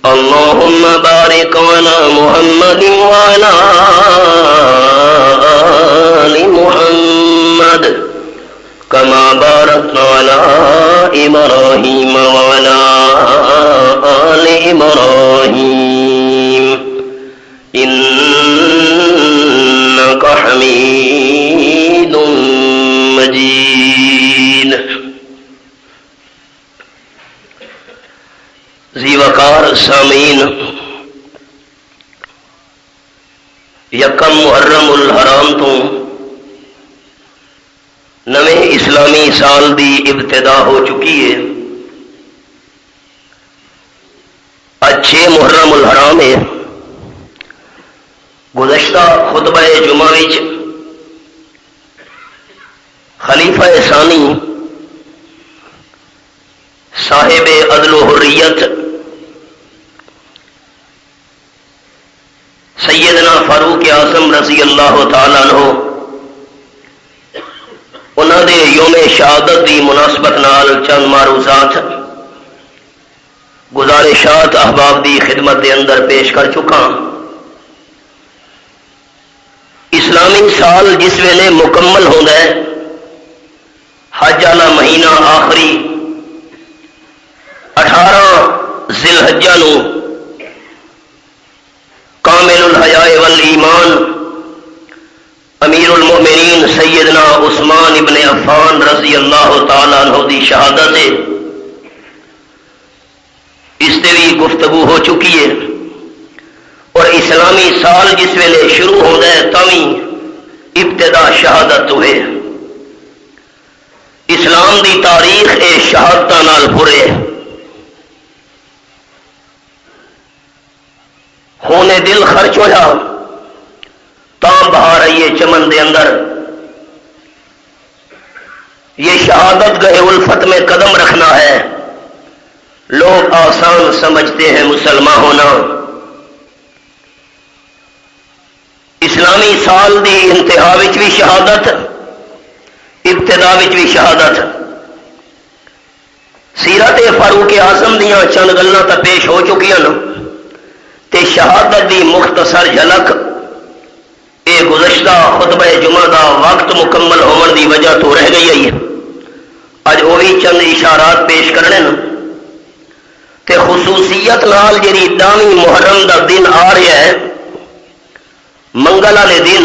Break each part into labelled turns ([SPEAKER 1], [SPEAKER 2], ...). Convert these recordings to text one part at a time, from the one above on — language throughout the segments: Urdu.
[SPEAKER 1] اللهم بارك على محمد وعلى آل محمد كما باركت على إبراهيم وعلى آل إبراهيم إنك حميد مجيد. ذی وقار سامعین، یکم محرم الحرام تو نویں اسلامی سال دی ابتدا ہو چکی ہے. اج 6 محرم الحرام ہے. گزشتہ خطبہ جمعہ وچ خلیفہ ثانی صاحب عدل و حریت سیدنا فاروق اعظم رضی اللہ تعالی عنہ انہوں نے یوم شہادت دی مناسبت نال چند معروضات گزارشات احباب دی خدمت دے اندر پیش کر چکا. اسلامی سال جس ویلے مکمل ہوتا ہے، حج والا مہینہ آخری 18 ذی الحجہ نو کامل الحیاء والایمان امیر المؤمنین سیدنا عثمان ابن عفان رضی اللہ تعالی عنہ دی شہادت ہے. اس سے بھی گفتگو ہو چکی ہے. اور اسلامی سال جس ویلے شروع ہوتا ہے تاوی ابتدا شہادت ہوئے. اسلام دی تاریخ اے شہادتاں نال پورے. خون دل خرچ ہویا تاں بہا رہی ہے چمن دے اندر. یہ شہادت گئے الفت میں قدم رکھنا ہے. لوگ آسان سمجھتے ہیں مسلمان ہونا. اسلامی سال دی انتہا وچ بھی شہادت، ابتدا وچ بھی شہادت. سیرت فاروق اعظم دیاں چند گلاں تا پیش ہو چکیاں تے شہادت دی مختصر جھلک اے گزشتہ خطبہ جمعہ دا وقت مکمل ہون دی وجہ تو رہ گئی ہے. اج وہ بھی چند اشارات پیش کرنے تے خصوصیت نال جڑی 10ویں محرم دا دن آ رہا ہے منگل والے دن،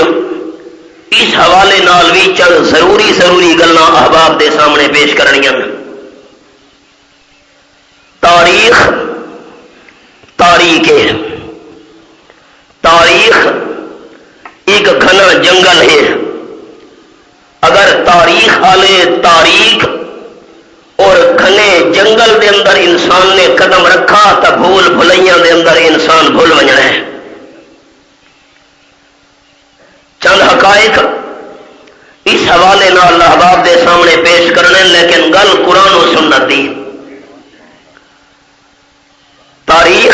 [SPEAKER 1] اس حوالے نال بھی چند ضروری گلاں احباب دے سامنے پیش کرنیاں. تاریخ ایک گھنا جنگل ہے. اگر تاریخ والے تاریخ اور گھنے جنگل دے اندر انسان نے قدم رکھا تو بھول بھلائیاں دے اندر انسان بھول وجنا ہے. چند حقائق اس حوالے نال احباب دے سامنے پیش کرنے، لیکن گل قرآن و سنت دی. تاریخ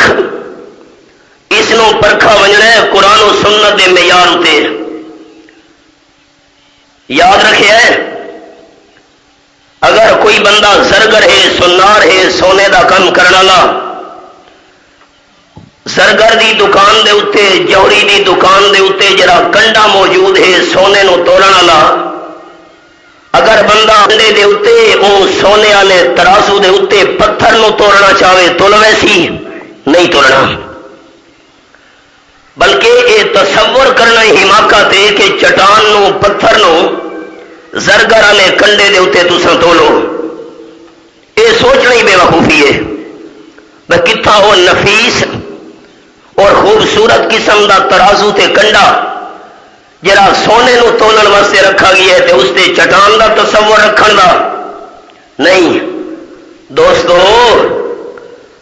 [SPEAKER 1] اس نو پرکھا وجنا ہے قرآن و سنت دے معیار تے. یاد رکھے اگر کوئی بندہ زرگر ہے، سنار ہے، سونے دا کم کرنے والا، زرگر دی دکان دے اتے، جوڑی دی دکان دے اتے جڑا کنڈا موجود ہے سونے نو توڑن والا، اگر بندہ کنڈے دے اتے او سونے والے ترازو دے اتے پتھر نو توڑنا چاہے تول ویسی نہیں توڑنا، بلکہ یہ تصور کرنا حماقت ہے کہ چٹان نو پتھر نو زرگر والے کنڈے دے اتے تساں تولو. یہ سوچنا ہی بے وقوفی ہے. میں کتھا وہ نفیس اور خوبصورت قسم دا ترازو تے کنڈا جڑا سونے نو تولن واسطے رکھا گیا ہے تے اس تے چٹان دا تصور رکھن دا نہیں. دوستو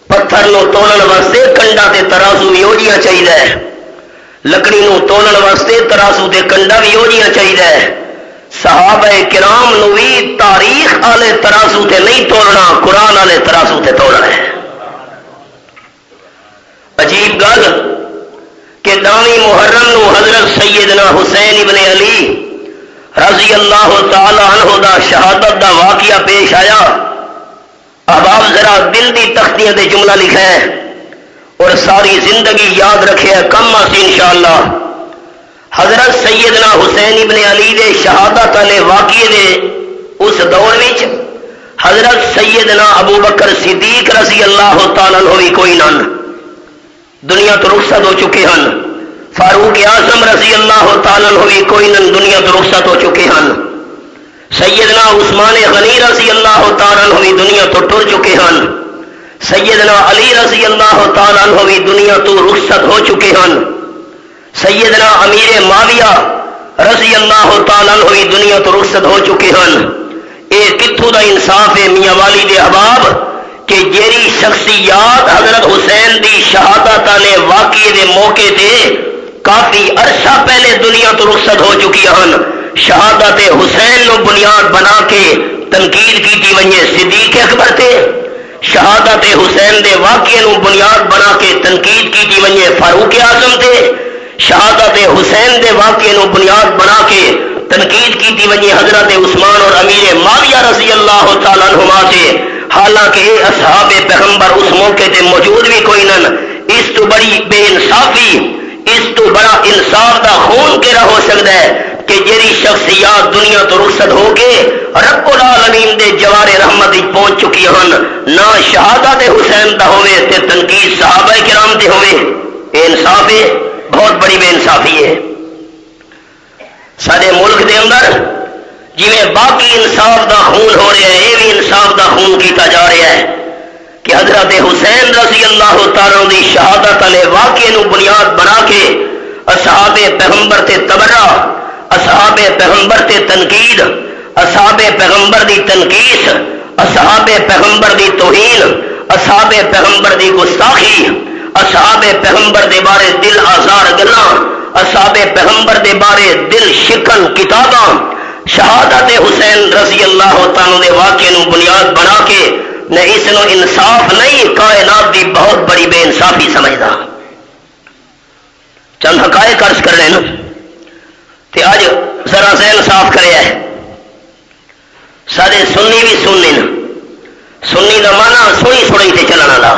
[SPEAKER 1] پتھر نو تولن واسطے کنڈا تے ترازو بھی اوجیاں چاہیے، لکڑی نو تولن واسطے ترازو تے کنڈا بھی اوجیاں چاہیے. صحابہ کرام نو بھی تاریخ والے ترازو تے نہیں تولنا، قرآن والے ترازو تے تولنا ہے. عجیب گل کہ 10ویں محرم نو حضرت سیدنا حسین ابن علی رضی اللہ تعالی عنہ دا شہادت دا واقعہ پیش آیا. احباب ذرا دل دی تختیاں دے جملہ لکھا ہے. اور ساری زندگی یاد رکھے کم آسی انشاءاللہ حضرت سیدنا حسین ابن علی دے شہادت والے واقعے دے اس دور وچ حضرت سیدنا ابو بکر صدیق رضی اللہ تعالیٰ عنہ بھی کوئی نہ دنیا تو رخصت ہو چکے ہیں، فاروق اعظم رضی اللہ تعالیٰ عنہ بھی کوئی نہ دنیا تو رخصت ہو چکے ہیں، سیدنا عثمان غنی رضی اللہ تعالیٰ عنہ بھی دنیا تو ٹر چکے ہیں، سیدنا علی رضی اللہ تعالیٰ عنہ بھی دنیا تو رخصت ہو چکے ہیں، سیدنا امیر معاویہ رضی اللہ تعالیٰ عنہ بھی دنیا تو رخصت ہو چکے ہیں۔ اے کتھوں دا انصاف ہے میاں والی دے احباب کہ جیری شخصیات حضرت حسین دی شہادت والے واقعے دے موقع تے کافی عرصہ پہلے دنیا تو رخصت ہو چکی ہیں، شہادت حسین نو بنیاد بنا کے تنقید کی ونجے صدیق اکبر تے، شہادت حسین دے واقعے نو بنیاد بنا کے تنقید کی ونجے فاروق اعظم تے، شہادت حسین دے واقعے نو بنیاد بنا کے تنقید کی ونجے حضرت عثمان اور امیر معاویہ رضی اللہ تعالیٰ عنہما سے، حالانکہ اصحاب پیغمبر اس موقع تے موجود بھی کوئی نہ، اس تو بڑی بے انصافی، اس تو بڑا انصاف دا خون کیڑا ہو سکتا ہے کہ جیری شخصیات دنیا تو رخصت ہو کے رب العالمین دے جوار رحمت پہنچ چکی ہیں، نہ شہادت حسین دا ہوئے تے تنقید صحابہ کرام تے ہوئے، اے انصاف ہے، بہت بڑی بے انصافی ہے۔ سارے ملک دے اندر جی باقی انصاف دا خون ہو رہا ہے، یہ بھی انصاف دا خون کیتا جا رہا ہے کہ حضرت حسین رضی اللہ تعالیٰ دی شہادت والے واقعے نو بنیاد بنا کے اصحاب پیغمبر تے تبرہ، اصحاب پیغمبر تے تنقید، اصحاب پیغمبر دی تنقیس، اصحاب پیغمبر دی توہین، اصحاب پیغمبر دی گستاخی، اصحاب پیغمبر دے بارے دل آزار گلاں، اصحاب پیغمبر دے بارے دل شکن کتاباں، شہادت حسین رضی اللہ تعالیٰ دے واقعے نو بنیاد بنا کے نہ اس نو انصاف نہیں، کائنات دی بہت بڑی بے انصافی سمجھدا۔ چند حقائق عرض کر رہے نا تے اج ذرا ذہن صاف کرے ہے، سارے سنی بھی سننی نا، سنی دا معنی سنی سنائی تے چلن والا،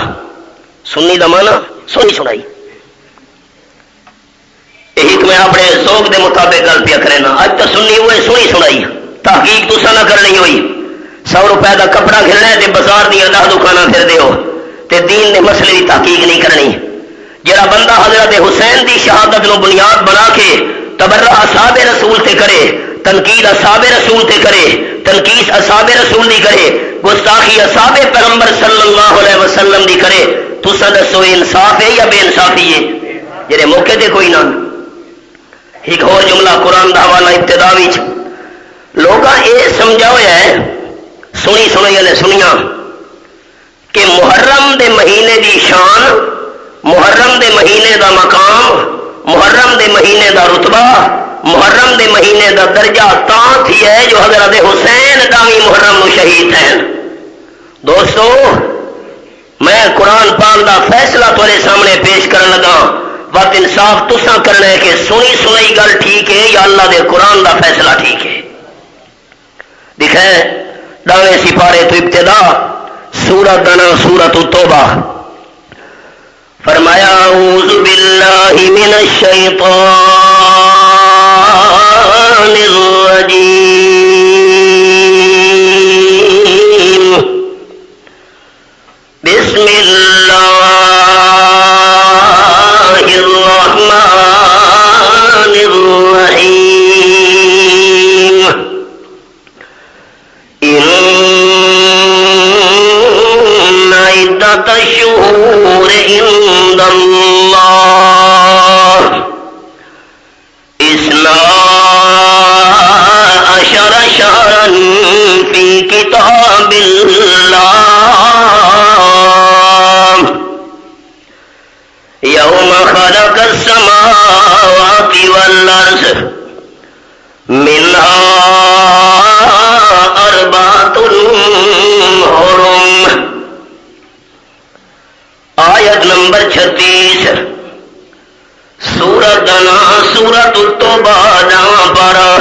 [SPEAKER 1] سنی دا معنی سنی سنائی، یہی میں اپنے ذوق دے مطابق گل پیا کرے نا، اج تو سنی ہوئے سنی سنائی، تحقیق تسا نہ کرنی ہوئی، 100 روپے کا کپڑا گھلنا ہے تے بازار دیا 10 دکاناں پھر دیو تے دین دے مسئلے کی تحقیق نہیں کرنی۔ جڑا بندہ حضرت حسین دی شہادت نو بنیاد بنا کے تبرہ اصحاب رسول تے کرے، تنقید اصحاب رسول تے کرے، تنقیس اصحاب رسول نہیں کرے، گستاخی اصحاب پیغمبر صلی اللہ علیہ وسلم دی کرے، تسا دسو انصاف ہے یا بے انصافی ہے؟ جڑے موقع تے کوئی نہ۔ ایک اور جملہ قرآن دا حوالہ ابتدا وچ لوگاں یہ سمجھا ہوا ہے، سنی سنائی نے سنیا کہ محرم دے مہینے دی شان، محرم دے مہینے دا مقام، محرم دے مہینے دا رتبہ، محرم دے مہینے دا درجہ تاں تھی ہے جو حضرت حسین دامی محرم نو شہید ہیں۔ دوستو میں قرآن پاک دا فیصلہ تمہارے سامنے پیش کرن لگا، وقت انصاف تسا کرنا ہے کہ سنی سنائی گل ٹھیک ہے یا اللہ دے قرآن دا فیصلہ ٹھیک ہے۔ دکھیں داویں سپارے تو ابتدا سورت دنا سورت التوبہ، فرمایا اعوذ باللہ من الشیطان الرجیم، بسم اللہ الرحمن الرحیم، عدت الشہور عند اللہ 12 شہرا فی کتاب اللہ یوم خلق السماوات والارض منہا 4 حرم۔ آیت نمبر 36 سورت دنا سورت التوبہ جہاں پارا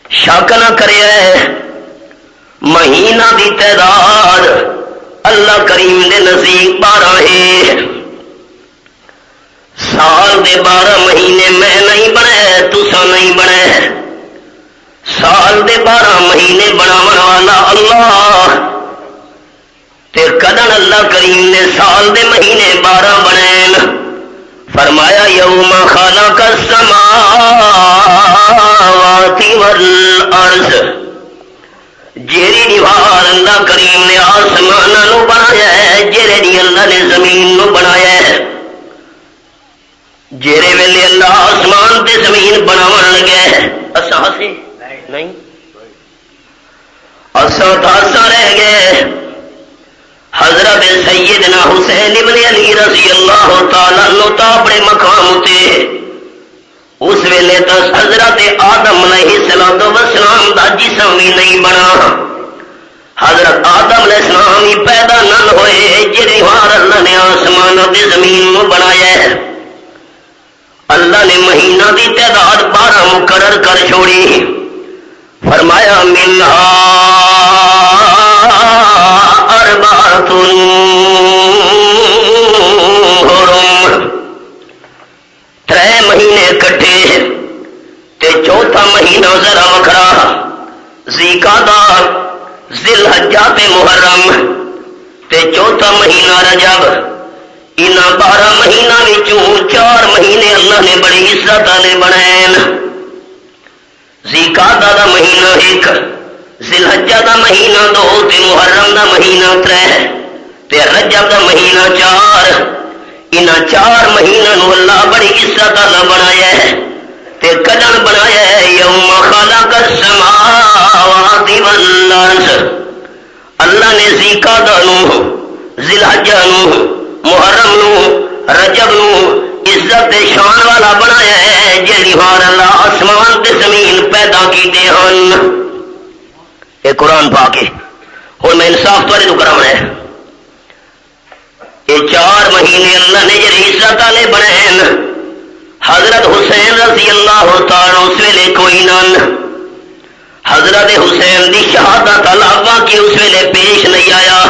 [SPEAKER 1] شک نہ کرے مہینہ دی تعداد اللہ کریم دے نزدیک 12 ہے، دے 12 مہینے میں نہیں بنائے تسا نہیں بنائے سال دے 12 مہینے بناون والا اللہ تے کدن اللہ کریم نے سال دے مہینے 12 بنائے فرمایا یوم خلق السماوات والارض جیری دیوار اللہ کریم نے آسمانہ نو بنایا ہے جیرے دی اللہ نے زمین نو بنایا ہے جیرے ویلے اللہ آسمان تے زمین بناون لگے اساں ہسے نہیں اساں تاسا رہ گئے حضرت سیدنا حسین ابن علی رضی اللہ تعالی عنہ تا اپنے مقام تے اس ویلے تو حضرت آدم علیہ السلام دا جسم بھی نہیں بنا حضرت آدم علیہ السلام ہی پیدا نہ ہوئے جڑے وار اللہ نے آسمان تے زمین نو بنایا ہے اللہ نے مہینہ دی تعداد 12 مقرر کر چھوڑی فرمایا منہا اربعۃ حرم 3 مہینے کٹے تے چوتھا مہینہ ذرا وکھرا ذیقعدہ ذوالحجہ تے محرم تے چوتھا مہینہ رجب ان 12 مہینہ وچوں 4 مہینے اللہ نے بڑی عزت والے بنائے ذیقعدہ دا مہینہ 1 ذوالحجہ دا مہینہ 2 تے محرم دا مہینہ 3 تے رجب دا مہینہ 4 ان 4 مہینہ نو اللہ بڑی عزت والا بنایا ہے تے کدن بنایا ہے یوم خلق السماوات والارض اللہ نے ذیقعدہ نو ذوالحجہ نو محرم نو رجب نو عزت شان والا بنایا ہے جیڑی وار اللہ آسمان تے زمین پیدا کیتے ہیں یہ قرآن پاک ہے اور میں انصاف تھوڑے تو کرا ہے یہ 4 مہینے اللہ نے جڑے عزت والے بنائے حضرت حسین رضی اللہ تعالی اس ویلے کوئی نہ حضرت حسین دی شہادت علاوہ کی اس ویلے پیش نہیں آیا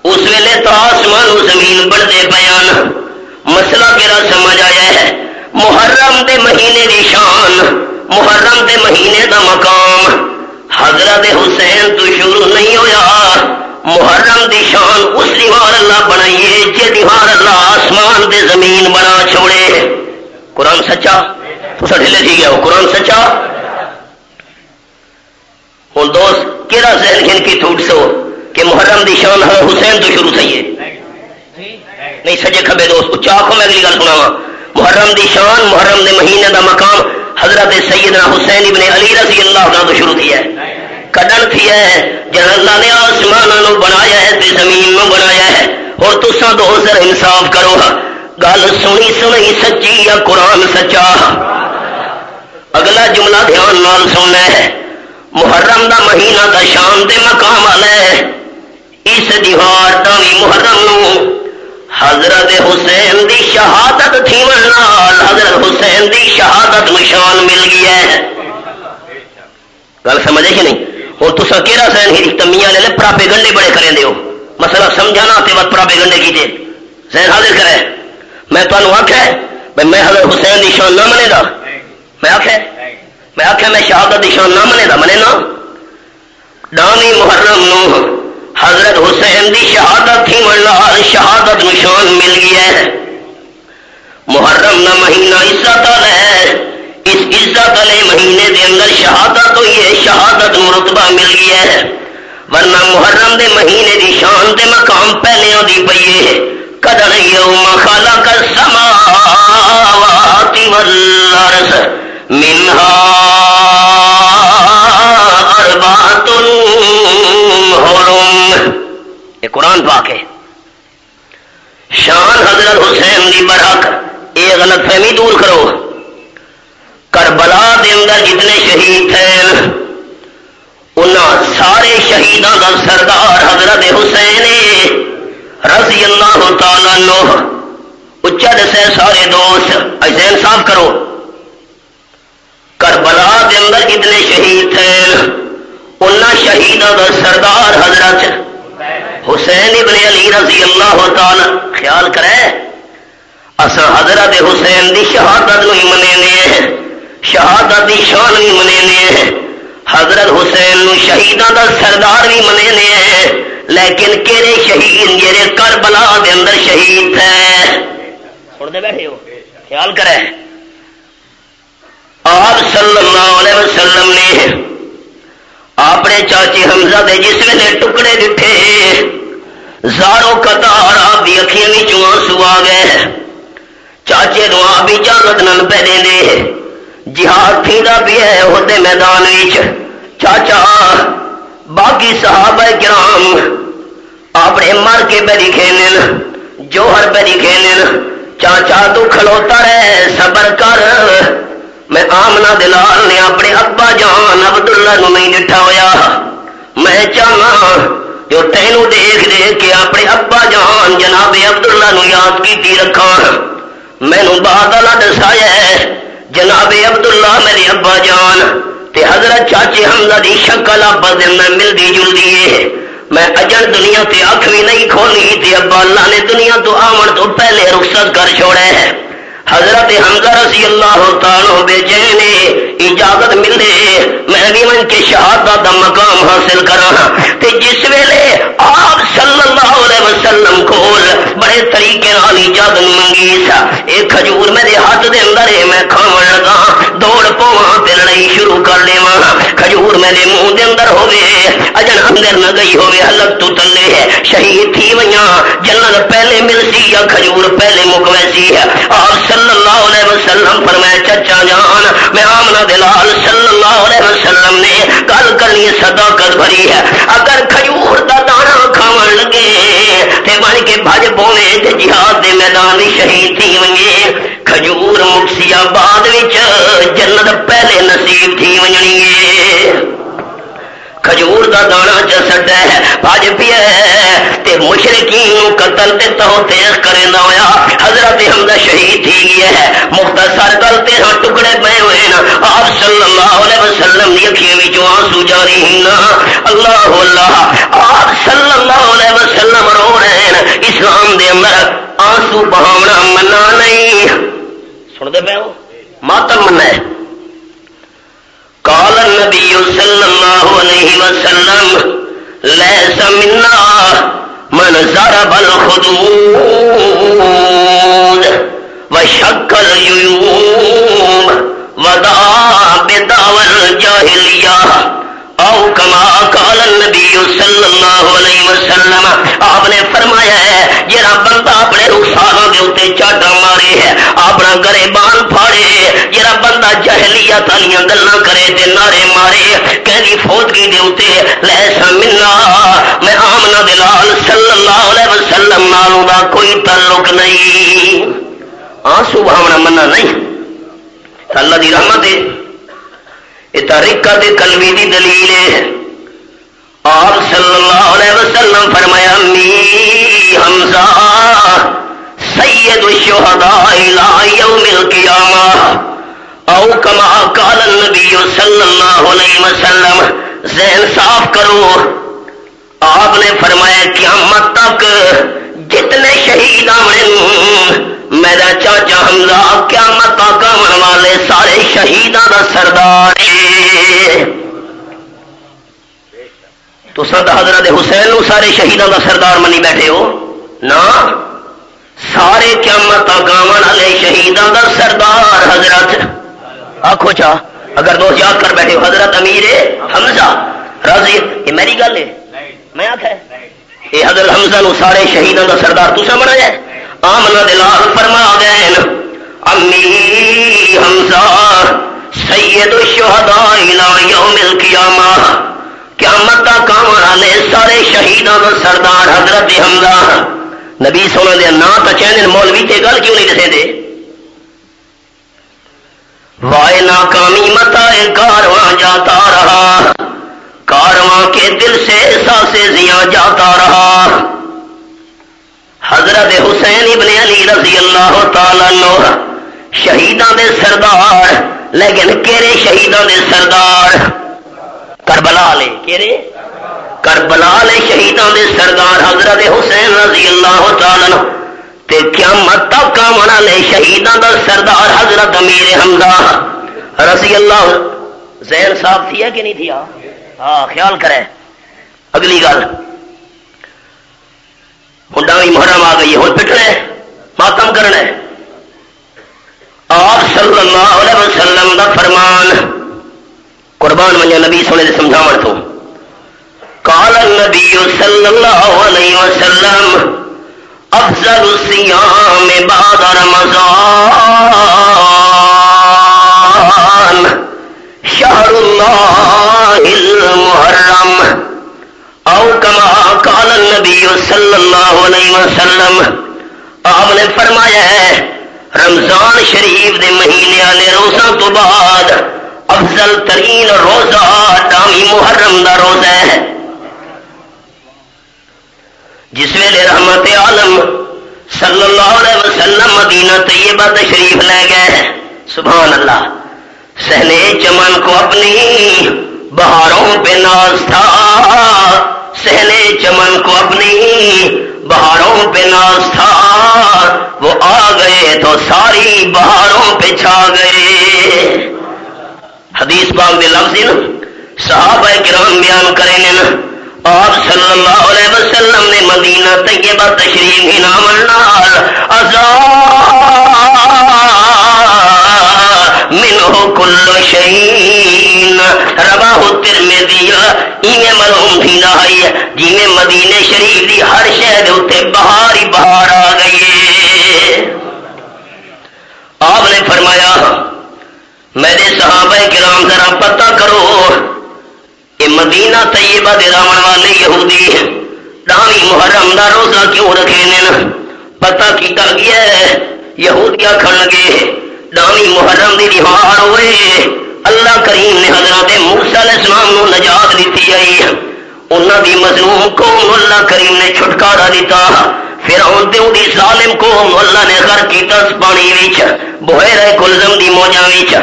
[SPEAKER 1] اس ویلے تو آسمان و زمین بڑھتے پیان مسئلہ کیڑا سمجھ آیا ہے محرم دے مہینے دی شان محرم دے مہینے دا مقام حضرت حسین تو شروع نہیں ہویا محرم دی شان اس دیوار اللہ بنائیے جے دیوار اللہ آسمان دے زمین بنا چھوڑے قرآن سچا تو سا ڈھلے تھی گیا ہو قرآن سچا ہوں دوست کیڑا ذہن کھن کی ٹوٹ سو کہ محرم دی شان حسین تو شروع تھی ہے نہیں سجے کھبے دوست اچھا آنکھوں میں اگلی گل سناواں محرم دی شان محرم دے مہینے دا مقام حضرت سیدنا حسین ابن علی رضی اللہ عنہ تو شروع تھی ہے کدن تھی ہے جن اللہ نے آسمان نو بنایا ہے تے زمین نو بنایا ہے اور تساں دوست انصاف کرو گل سنی سنی سچی یا قرآن سچا اگلا جملہ دھیان نال سننا ہے محرم دا مہینہ دا شان دے مقام والا ہے اس دیوار دا بھی محرم نو حضرت حسین دی شہادت تھی نال حضرت حسین دی شہادت نشان مل گیا ہے گل سمجھے کہ نہیں اور تسا کیڑا سین ہی تمیاں لے پراپے گنڈے بڑے کریں دیو مسئلہ سمجھانا تے وقت پراپے گنڈے کیتے ذہن حاضر کرے میں تانوں آکھیا میں حضرت حسین دی شان نہ منے دا میں آکھیا میں شہادت دی شان نہ منے دا منے نا ڈامی محرم نو حضرت حسین دی شہادت تھی نال شہادت نشان مل گیا ہے محرم نہ مہینہ عزت والا ہے اس عزت والے مہینے دے اندر شہادت ہوئی ہے شہادت مرتبہ مل گیا ہے ورنہ محرم دے مہینے دی شان دے مقام پہلے دی پئی ہے قدر یوم خلق السماوات والارض منها اربعۃ حرم یہ قرآن پاک ہے شان حضرت حسین دی برحق یہ غلط فہمی دور کرو کربلا دے اندر جتنے شہید تھے انہاں سارے شہیداں دا سردار حضرت حسین رضی اللہ تعالیٰ عنہ اچھا دسے سارے دوست ایسے انصاف کرو کربلا دے اندر جتنے شہید تھے انہاں شہیداں دا سردار حضرت حسین ابن علی رضی اللہ تعالیٰ خیال کرے اصا حضرت حسین دی شہادت ہی منے، شہادت دی شان بھی منے، حضرت حسین نو شہیداں دا سردار بھی منے، لیکن کہڑے شہید جڑے کربلا دے اندر شہید تھے؟ سنتے بیٹھے ہو، خیال کرے آپ صلی اللہ علیہ وسلم نے اپنے چاچے حمزہ دے جس ویلے ٹکڑے دٹھے زاروں قطار آپ دی اکھیاں وچوں آنسو آ گئے، چاچے نو آپ اجازت نہ پہ دے، جہاد تھیندا بھی ہے ہوتے میدان وچ، چاچا باقی صحابہ کرام اپنے مر کے پہ دکھے جوہر پہ دکھے، چاچا تو کھلوتا رہے صبر کر، میں آمنہ دلال نے اپنے ابا جان عبداللہ نو نہیں ڈٹھا ہویا، میں چاہنا جو تینوں دیکھ دیکھ کے اپنے ابا جان جناب عبداللہ نو یاد کی رکھا، مینو بادل دسایا ہے جناب عبداللہ میرے ابا جان تے حضرت چاچے حمزہ دی شکل ابا دے میں ملدی جلدی ہے، میں اجن دنیا تے اکھ بھی نہیں کھولی تے ابا اللہ نے دنیا تو آمن تو پہلے رخصت کر چھوڑے ہے۔ حضرت حمزہ رضی اللہ تعالیٰ بے چین اجازت ملے میں بھی من کے شہادت دا مقام حاصل کرا، تے جس ویلے آپ صلی اللہ علیہ وسلم کول بڑے طریقے نال اجازت منگی سا، ایک کھجور میرے ہاتھ دے اندر ہے، میں کھاون لگا دوڑ پواں تے لڑائی شروع کر دیواں، کھجور میرے منہ دے اندر ہوے اجن اندر نہ گئی ہوے، حلق تو تلے ہے شہید تھی ویاں، جنت پہلے ملسی یا کھجور پہلے مک ویسی ہے۔ آپ صلی اللہ علیہ وسلم فرمایا چچا جان میں آمنہ دلال صلی اللہ علیہ وسلم نے گل کرنی صداقت بھری ہے، اگر کھجور دا دانا کھاون لگے تے بن کے بھج پونے تے جہاد دے میدان شہید تھی ونجے، کھجور مکسی آباد وچ جنت پہلے نصیب تھی ونجنی ہے، کھجور دا دانا چسٹ ہے بھج پیا تے مشرکین قتل تے توتیخ کرنا ہویا، حضرت حمزہ شہید تھی گیا ہے، مختصر گل تے ہاں ٹکڑے پے ہوئے نا، آپ صلی اللہ علیہ وسلم دی اکھیاں وچوں آنسو جاری ہن، اللہ اللہ آپ صلی اللہ علیہ وسلم رو رہے ہیں، اسلام دے اندر آنسو بہاونا منع نہیں، سن دے پے ہو ماتم منع ہے۔ قال النبی صلی اللہ علیہ وسلم لیس منا من ضرب الخدود وشق الجیوب ودعا بدعوى الجاہلیہ او کما قال النبی صلی اللہ علیہ وسلم، آپ نے فرمایا ہے جڑا بندہ اپنے رخساروں کے اتنے چاٹا مارے ہے، اپنا گریبان پھاڑے، جڑا بندہ جہلیت والیاں گلاں کرے تے نعرے مارے کہندی فوتگی دے اتنے لیس منا، میں آمنہ دلال صلی اللہ علیہ وسلم نالوں دا کوئی تعلق نہیں، آنسو بہاونا منع نہیں، اللہ دی رحمت ہے، رقت قلبی دی دلیل ہے۔ آپ صلی اللہ علیہ وسلم فرمایا امی حمزہ سید الشہداء الی یوم القیامہ او کما قال النبی صلی اللہ علیہ وسلم، ذہن صاف کرو، آپ نے فرمایا قیامت تک جتنے شہید آمنے میرا چاچا حمزہ قیامت تک آمن والے سارے شہیداں دا سردار ہے۔ تو سد حضرت حسین نو سارے شہیداں دا سردار منی بیٹھے ہو نا، سارے قیامت تک آمن والے شہیداں دا سردار حضرت آکھو چا، اگر دوست یاد کر بیٹھے ہو حضرت امیر حمزہ رضی، یہ میری گل ہے میں آکھا ہے یہ حضرت حمزہ نو سارے شہیداں دا سردار تسا بنایا ہے۔ آمنہ دلال فرما گئے امی حمزہ سید الشہداء الی یوم القیامہ، قیامت تک آمن والے سارے شہیداں دا سردار حضرت حمزہ، نبی سونا دے نا تا چین مولوی تے گل کیوں نہیں دسے دے، وائے ناکامی متا کارواں جاتا رہا، کارواں کے دل سے احساس زیاں جاتا رہا، حضرت حسین ابن علی رضی اللہ تعالیٰ عنہ شہیداں دے سردار، لیکن کیرے شہیداں دے سردار کربلا لے، کیرے کربلا لے شہیداں دے سردار حضرت حسین رضی اللہ تعالیٰ عنہ تے قیامت تک آنے والے شہیداں دا سردار حضرت امیر حمزہ رضی اللہ ذہن صاف تھی ہے کہ نہیں تھی؟ ہاں خیال کرے. اگلی گل ہوں ڈاوی محرم آ گئی ہے، ہوں پٹنا ہے، ماتم کرنا ہے. آپ صلی اللہ علیہ وسلم دا فرمان قربان منجو نبی سونے دے سمجھاون تو قال النبی صلی اللہ علیہ وسلم افضل الصیام بعد رمضان شہر اللہ المحرم او کما قال النبی صلی اللہ علیہ وسلم. آپ نے فرمایا ہے رمضان شریف دے مہینے والے روزہ تو بعد افضل ترین روزہ ڈامی محرم دا روزہ ہے. جس ویلے رحمت عالم صلی اللہ علیہ وسلم مدینہ طیبہ تشریف لے گئے، سبحان اللہ، صحنے چمن کو اپنی بہاروں پہ ناز تھا، صحنے چمن کو اپنی بہاروں پہ ناز تھا، وہ آ گئے تو ساری بہاروں پہ چھا گئے. حدیث پاک دے لفظ صحابہ کرام بیان کریں نا، آپ صلی اللہ علیہ وسلم نے مدینہ طیبہ تشریف ہی نامل نال ازا منہ کل شیء رواہ الترمذی ایویں معلوم تھی نہ ہے جویں مدینے شریف دی ہر شے دے اوتے بہار ہی بہار آ گئی ہے. آپ نے فرمایا میرے صحابہ کرام ذرا پتہ کرو کہ مدینہ طیبہ دے راون والے یہودی ڈاوی محرم دا روزہ کیوں رکھے نے؟ پتہ کیتا گیا ہے یہودی آکھن لگے ڈاوی محرم دی دیوار ہوئے اللہ کریم نے حضرت موسیٰ علیہ السلام نو نجات دیتی آئی، انہاں دی مظلوم قوم اللہ کریم نے چھٹکارا دیتا، فرعون تے دی ظالم قوم اللہ نے غرق کیتا پانی وچ بحیرہ کلزم دی موجاں وچ.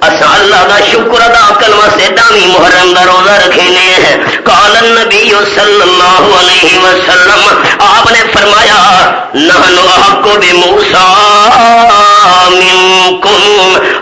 [SPEAKER 1] اسا اللہ دا شکر ادا کرن واسطے ڈاوی محرم دا روزہ رکھنے ہیں. قال النبی صلی اللہ علیہ وسلم آپ نے فرمایا نحن احق بموسیٰ منکم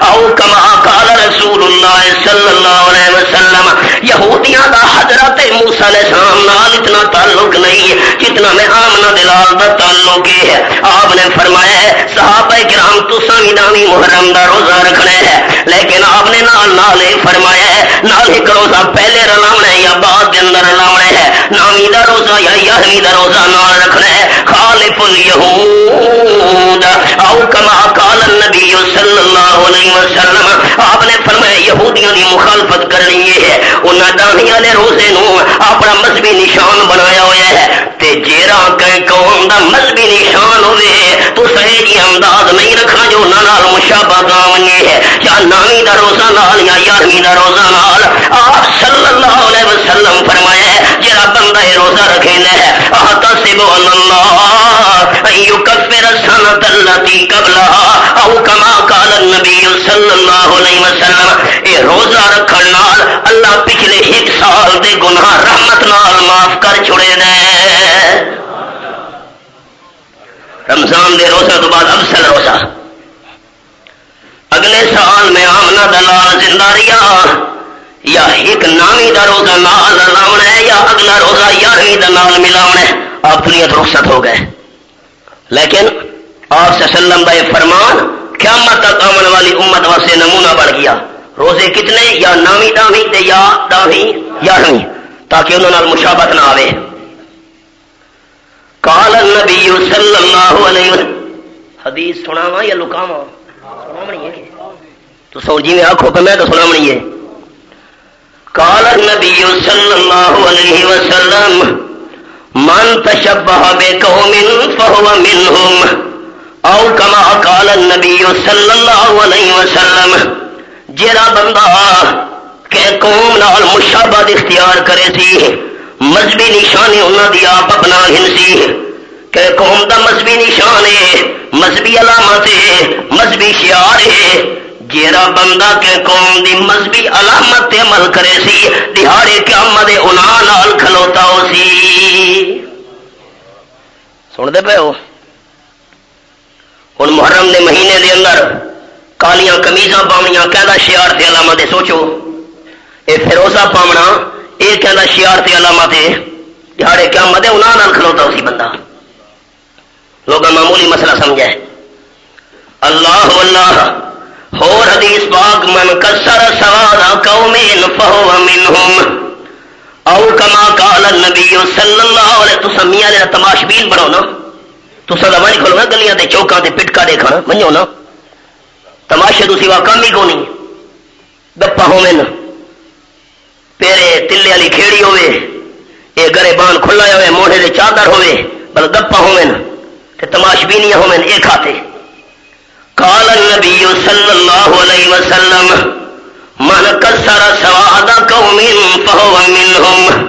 [SPEAKER 1] او کما قال رسول اللہ صلی اللہ علیہ وسلم. یہودیاں دا حضرت موسیٰ علیہ السلام نال اتنا تعلق نہیں جتنا میں آمنہ دلال دا تعلق ہے. آپ نے فرمایا صحابہ کرام تساں وی ڈاوی محرم دا روزہ رکھنا ہے، لیکن آپ نے نال فرمایا ہے نال ایک روزہ پہلے رلاونا ہے یا بعد کے اندر رلاونا ہے، نامی دا روزہ یا یاہویں دا روزہ نال رکھنا ہے. خالف الیہود او کما قال النبی صلی اللہ علیہ وسلم. آپ نے فرمایا یہودیاں دی مخالفت کرنی ہے، انہاں ڈاوی والے روزے نو اپنا مذہبی نشان بنایا ہوا ہے، تے جیڑا کہیں قوم دا مذہبی نشان ہوئے تو صحیح جی انداز نہیں رکھنا جو انہاں نال مشابہ کام ہے یا نامی دا روزہ نال یا یارویں دا روزہ نال. آپ صلی اللہ علیہ وسلم فرمایا جڑا بندہ یہ روزہ رکھے ہے احتسب اللہ ان یکفر السنۃ التی قبلها او کما قال النبی صلی اللہ علیہ وسلم. یہ روزہ رکھن نال اللہ پچھلے ایک سال دے گناہ رحمت نال معاف کر چھڑے دے. رمضان دے روزہ تو بعد افضل روزہ اگلے سال میں آمنہ دلال زندہ رہا یا ایک نامی دا روزہ نال لاؤنا ہے یا اگلا روزہ یارویں دا نال ملاؤنا ہے. آپ نیت رخصت ہو گئے، لیکن آپ صلی اللہ علیہ وسلم کا یہ فرمان قیامت تک آمن والی امت واسطے نمونہ بڑھ گیا. روزے کتنے؟ یا نامی ڈاوی تے یا ڈاوی یارویں، تاکہ انہوں نے مشابہت نہ آوے. قال النبی صلی اللہ علیہ وسلم. حدیث سناواں یا لکاواں؟ تو سو جی میں آنکھوں پہ میں تو سنا منی ہے. قال النبی صلی اللہ علیہ وسلم من تشبہ بقوم فہو منہم او کما قال النبی صلی اللہ علیہ وسلم. جیڑا بندہ کہ قوم نال مشابہت اختیار کرے سی، مذہبی نشانی انہاں دی آپ اپنا گھنسی کہ قوم دا مذہبی نشان ہے، مذہبی علامت ہے، مذہبی شعار ہے. جیڑا بندہ کہ قوم دی مذہبی علامت تے عمل کرے سی دہاڑے قیامت دے انہاں نال کھلوتا ہو سی. سن دے پے ہو ہوں محرم کے مہینے دے اندر کالیاں کمیزاں پاونیاں کہندا شعار تے علامت سوچو، اے فیروزہ پاونا یہ کہندا شعار تے علامت جہاڑے کیا مدے انہاں نال کھلوتا اسی بندہ لوگ معمولی مسئلہ سمجھے اللہ واللہ اور حدیث پاک من کسر سواد قوم فهو منهم او کما قال النبی صلی اللہ علیہ وسلم میاں دے تماشبین بنو نا تو سدا وانی کھولو نا گلیاں تے چوکاں تے پٹکا دیکھنا منو نا تماشے تو سوا کم ہی کو نہیں گپا ہوویں پیرے تلے والی کھیڑی ہوے اے گرے بان کھلا ہوے موڑے دے چادر ہوے بل گپا ہوویں تے تماشبینیاں ہوویں اے کھاتے قال النبی صلی اللہ علیہ وسلم من کسر سواد قوم فهو منهم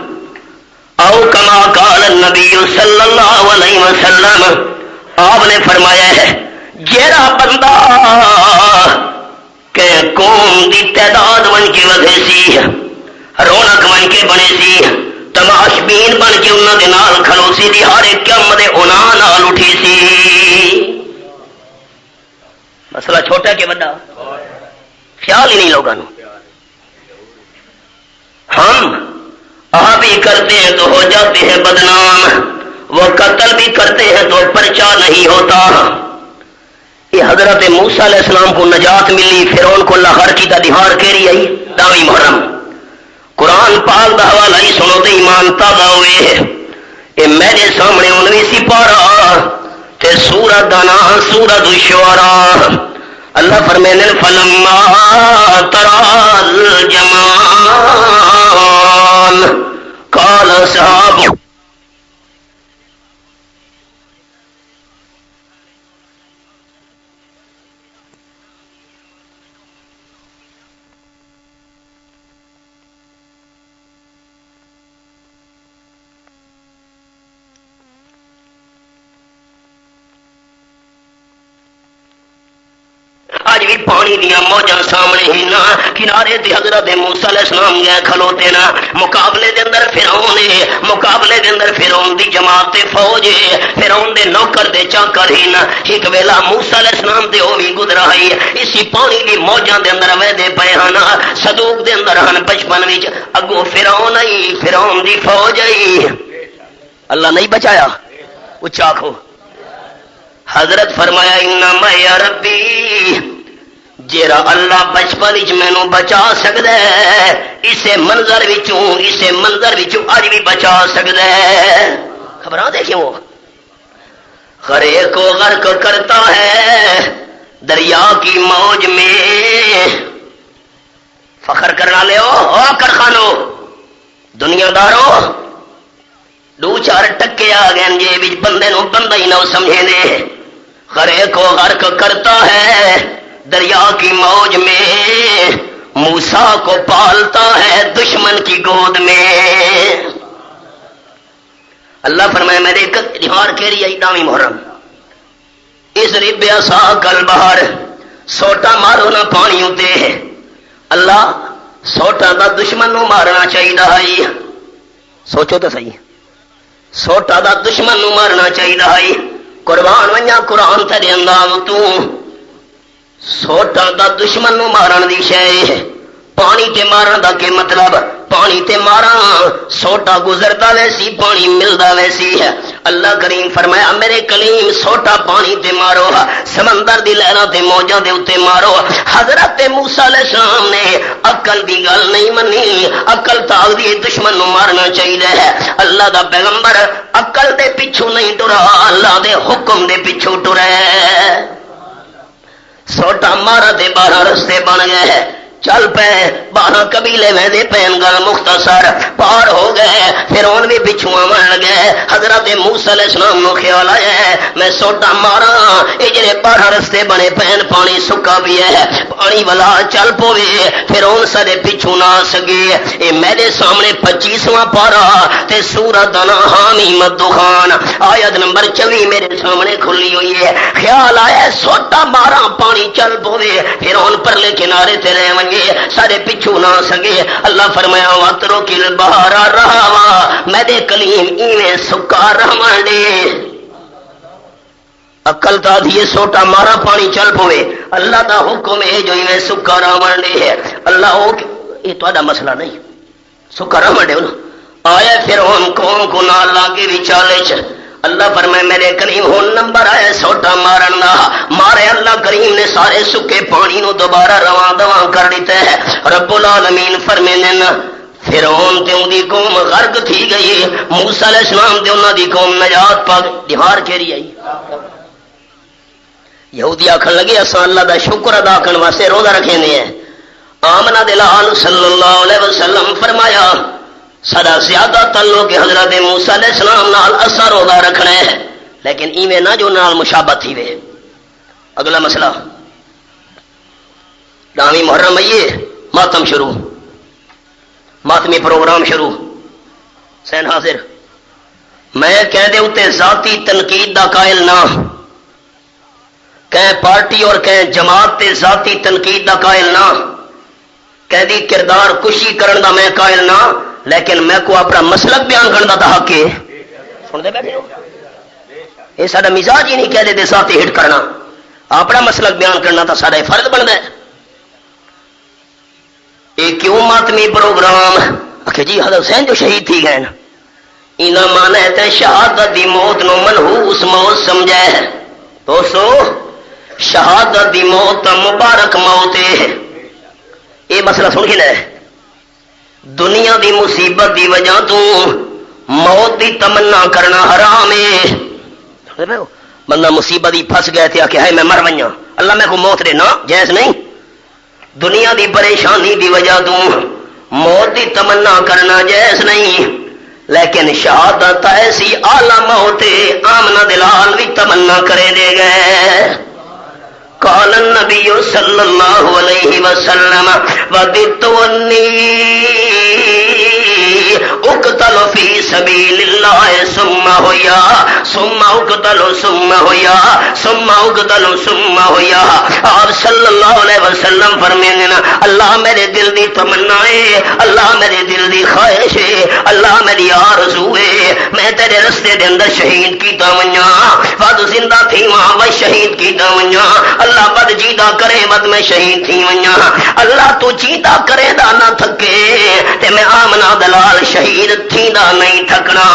[SPEAKER 1] او کما قال النبی صلی اللہ علیہ وسلم آپ نے فرمایا ہے جیڑا بندہ کہ قوم دی تعداد بن کے ودے سی رونق بن کے بنے سی تماشبین بن کے انہاں دے نال کھلو سی دی ہر ایک قیامت انہاں نال اٹھی سی مسئلہ چھوٹا کہ بڑا خیال ہی نہیں لوگوں ہم بھی کرتے ہیں تو ہو جاتے ہیں بدنام وہ قتل بھی کرتے ہیں تو پرچہ نہیں ہوتا یہ حضرت موسیٰ علیہ السلام کو نجات ملی فرعون کو لاہور کی دہار کیری آئی داوی محرم قرآن پاک دا حوالہ ہی سنو تو ایمان تازہ ہوئے یہ میرے سامنے 19 پارہ تے سورت دانا سورت الشعراء اللہ فرمینے فلما ترى الجمعان قال اصحاب بھی پانی دیا موجاں سامنے ہی نہ کنارے تے حضرت موسیٰ علیہ السلام گئے کھلوتے نا مقابلے دے اندر فرعون ہے مقابلے دے اندر فرعون دی جماعت تے فوج ہے فرعون دے نوکر دے چاکر ہی نا ایک ویلا موسیٰ علیہ السلام تے او بھی گزرا ہے اسی پانی دی موجاں دے اندر ویدے پے ہن صدوق دے اندر ہن بچپن وچ اگوں فرعون ہی فرعون دی فوج ہی اللہ نہیں بچایا اچھا آکھو حضرت فرمایا انما یا ربی جیرا اللہ بچپن وچ مینوں بچا سکدا ہے اسے منظر وچوں اج بھی بچا سکدا ہے خبراں دیکھیں وہ غرق کو غرق کرتا ہے دریا کی موج میں فخر کرنا لے او کر خانو دنیا دارو دو چار ٹکے آ گئے جے وچ بندے نو بندہ ہی نہ سمجھے دے غرق کو غرق کرتا ہے دریا کی موج میں موسیٰ کو پالتا ہے دشمن کی گود میں اللہ فرمائے میرے دہار کیری آئی داوی محرم اس رب عصا کل بہر سوٹا مارو نہ پانی ہوتے اللہ سوٹا دا دشمن نو مارنا چاہیے سوچو تو صحیح سوٹا دا دشمن نو مارنا چاہیے قربان ونیا قرآن تے انداز تو سوٹا دا دشمن نو مارن دی شے پانی تے مارن دا کے مطلب پانی تے مارا سوٹا گزرتا ویسی پانی ملدا ویسی ہے اللہ کریم فرمایا میرے کلیم سوٹا پانی تے مارو سمندر دی لہراں تے موجاں دے اوتے مارو حضرت موسیٰ علیہ السلام نے عقل دی گل نہیں منی عقل تاغ دی دشمن نو مارنا چاہیے ہے اللہ دا پیغمبر عقل دے پیچھے نہیں ٹرا اللہ دے حکم دے پیچھے ٹرے سوٹا مارا تے 12 رستے بن گئے چل پے 12 قبیلے ویندے پین گل مختصر پار ہو گئے فرعون بھی پچھوں آون لگے حضرت موسیٰ علیہ السلام نو خیال آیا میں سوٹا مارا اے جڑے 12 رستے بنے پین پانی سکا بھی ہے پانی والا چل پوے فرعون سارے پچھوں نہ سگے اے میرے سامنے 25واں پارا تے سورۃ حامیم الدخان آیت نمبر 24 میرے سامنے کھلی ہوئی ہے خیال آیا سوٹا مارا پانی چل پوے فرعون پرلے کنارے تے رہ سارے پچھو نہ سگے اللہ فرمایا واترو کل بہارا رہا میں دے کلیم ایویں سکا رہواں دے عقل تا دیے سوٹا مارا پانی چل پوے. اللہ دا حکم ہے جو میں سکا راون دے ہے. اللہ او یہ تہاڈا مسئلہ نہیں. سکا راون دے نا آیا فرعون قوم کو نال لاگے وچالے چ. اللہ فرمائے میرے کریم ہون نمبر آیا سوٹا مارن دا. مارے اللہ کریم نے سارے سکے پانی نو دوبارہ رواں دواں کر دیتا ہے. رب العالمین فرمیندے نا فرعون تے اون دی قوم غرق تھی گئی. موسیٰ علیہ السلام تے انہاں دی قوم نجات پا گئی. دیوار کیری آئی. یہودی آکھن لگے اساں اللہ دا شکر ادا کرن واسطے روزہ رکھیں دے ہیں. آمنہ دلال صلی اللہ علیہ وسلم فرمایا سدا زیادہ تعلق حضرت موسیٰ علیہ السلام نال اسا روزہ رکھنا ہے لیکن ایویں نہ جو نال مشابہت تھی وے. اگلا مسئلہ ڈاویں محرم آئیے ماتم شروع ماتمی پروگرام شروع سین حاضر. میں کہہ دے اتے ذاتی تنقید دا قائل نہ کہیں پارٹی اور کہیں جماعت تے ذاتی تنقید دا قائل نہ کہہ دی کردار کشی کرن دا میں قائل نہ لیکن میں کو اپنا مسلک بیان کرنا دا حق ہے. سن دے بیٹھے یہ سارا مزاج ہی نہیں کہہ دے ذاتی ہٹ کرنا. اپنا مسلک بیان کرنا تو سارا فرض بنتا ہے. یہ کیوں ماتمی پروگرام آخر جی حضرت حسین جو شہید تھی گئے نا اینا مانا ہے شہادت دی موت نو منحوس موت سمجھا ہے. دوستو شہادت دی موت مبارک موت ہے. یہ مسئلہ سن کے لے دنیا دی مصیبت دی وجہ تو موت دی تمنا کرنا حرام ہے. بندہ مصیبت دی پھنس گئے تھے کہ ہے میں مر ونجا اللہ میں کو موت دے نا جائز نہیں. دنیا دی پریشانی دی وجہ تو موت دی تمنا کرنا جائز نہیں لیکن شہادت ایسی اعلی موت آمنہ دلال بھی تمنا کرے دے گئے. قال النبی صلی اللہ علیہ وسلم وددت انی اقتل فی سبیل اللہ ثم ہویا ثم اقتل ثم ہویا ثم اقتل ثم ہویا. آپ صلی اللہ علیہ وسلم فرمائیں اللہ میرے دل دی تمنا ہے اللہ میرے دل دی خواہش ہے اللہ میری آرزو ہے میں تیرے رستے دے اندر شہید کیتا ونجا ود زندہ تھی وہاں و شہید کیتا ونجا. اللہ بد جیتا کرے بد میں شہید تھی ونجا. اللہ تو جیتا کرے دا نہ تھکے تے میں آمنہ دلال شہید تھی دا نہیں تھکنا.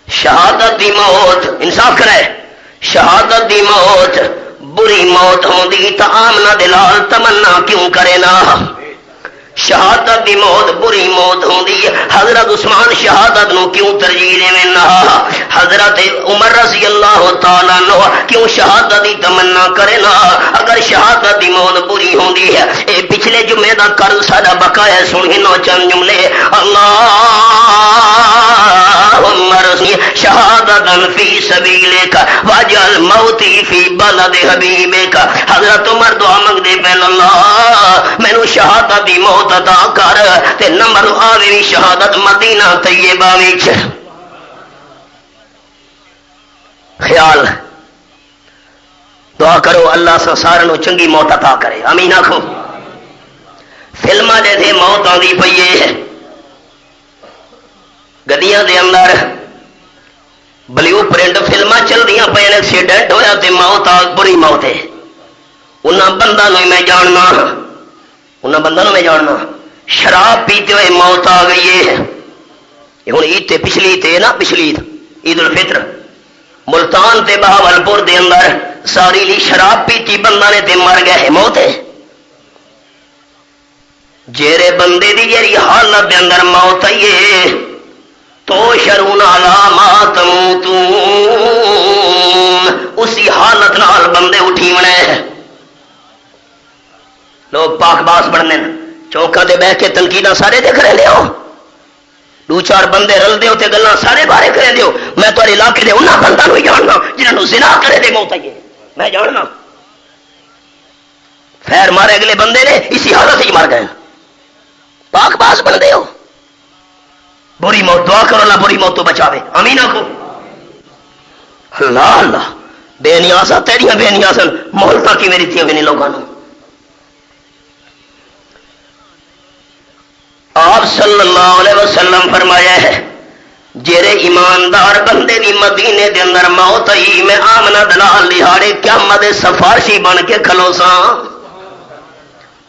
[SPEAKER 1] شہادت دی موت انصاف کرے شہادت دی موت بری موت ہوندی تا آمنہ دلال تمنا کیوں کرے نا. شہادت دی موت بری موت ہوندی حضرت عثمان شہادت نو کیوں ترجیح دے نہ حضرت عمر رضی اللہ تعالیٰ عنہ کیوں شہادت دی تمنا کرے نا. اگر شہادت دی موت بری ہوندی ہے اے پچھلے جمعے دا قرض ساڈا بقایا سن ہنو چند جملے اللہم رضی شہادتا فی سبیلک واجعل موتی فی بلد حبیبک. حضرت عمر دعا منگ دے پہن اللہ مینوں شہادت دی موت عطا کر تے نمبر آویں شہادت مدینہ طیبہ وچ. خیال دعا کرو اللہ سا سارے نو چنگی موت عطا کرے آمین آکھو. فلما دے تھے موت آندی پئی ہے گڈیاں دے اندر بلیو پرنٹ فلما چل دیاں پئی ایکسیڈنٹ ہویا تے موت آ بری موت ہے. انہاں بندہ نو میں جاننا انہاں بندہ نو میں جاننا شراب پیتے ہوئے موت آ گئی ہے. ہوں عید تے پچھلی تے نا پچھلی عید الفطر ملتان تے بہاولپور دے اندر ساری لی شراب پیتی بندہ نے تے مر گئے ہے موت ہے. جیرے بندے دی جیری حالت دے اندر موت آئی ہے تو شرون علامات موتون اسی حالت نال بندے اٹھی منے. لوگ پاک باس بڑھنے چوکا دے بہ کے تنقیداں سارے دیکھ رہے ہو دو چار بندے رل دیو تے گلاں سارے بارے کرے دیو. میں تو علاقے دے انہاں بندہ نو جاننا جنہاں نو زنا کرے دے موت آئی میں جاننا. خیر مارے اگلے بندے نے اسی حالت ہی مر گئے. پاک باس بن دے ہو بری موت دعا کرو اللہ بری موت تو بچاوے آمین آکھو. اللہ اللہ بے نیاسا تیریاں بے نیاسن مہلتا کی میری تھی نہیں لوگوں. آپ صلی اللہ علیہ وسلم فرمایا ہے جیرے ایماندار بندے دی مدینے دے اندر موت آئی میں آمنہ دلال لہاڑے قیامت سفارشی بن کے کھلوساں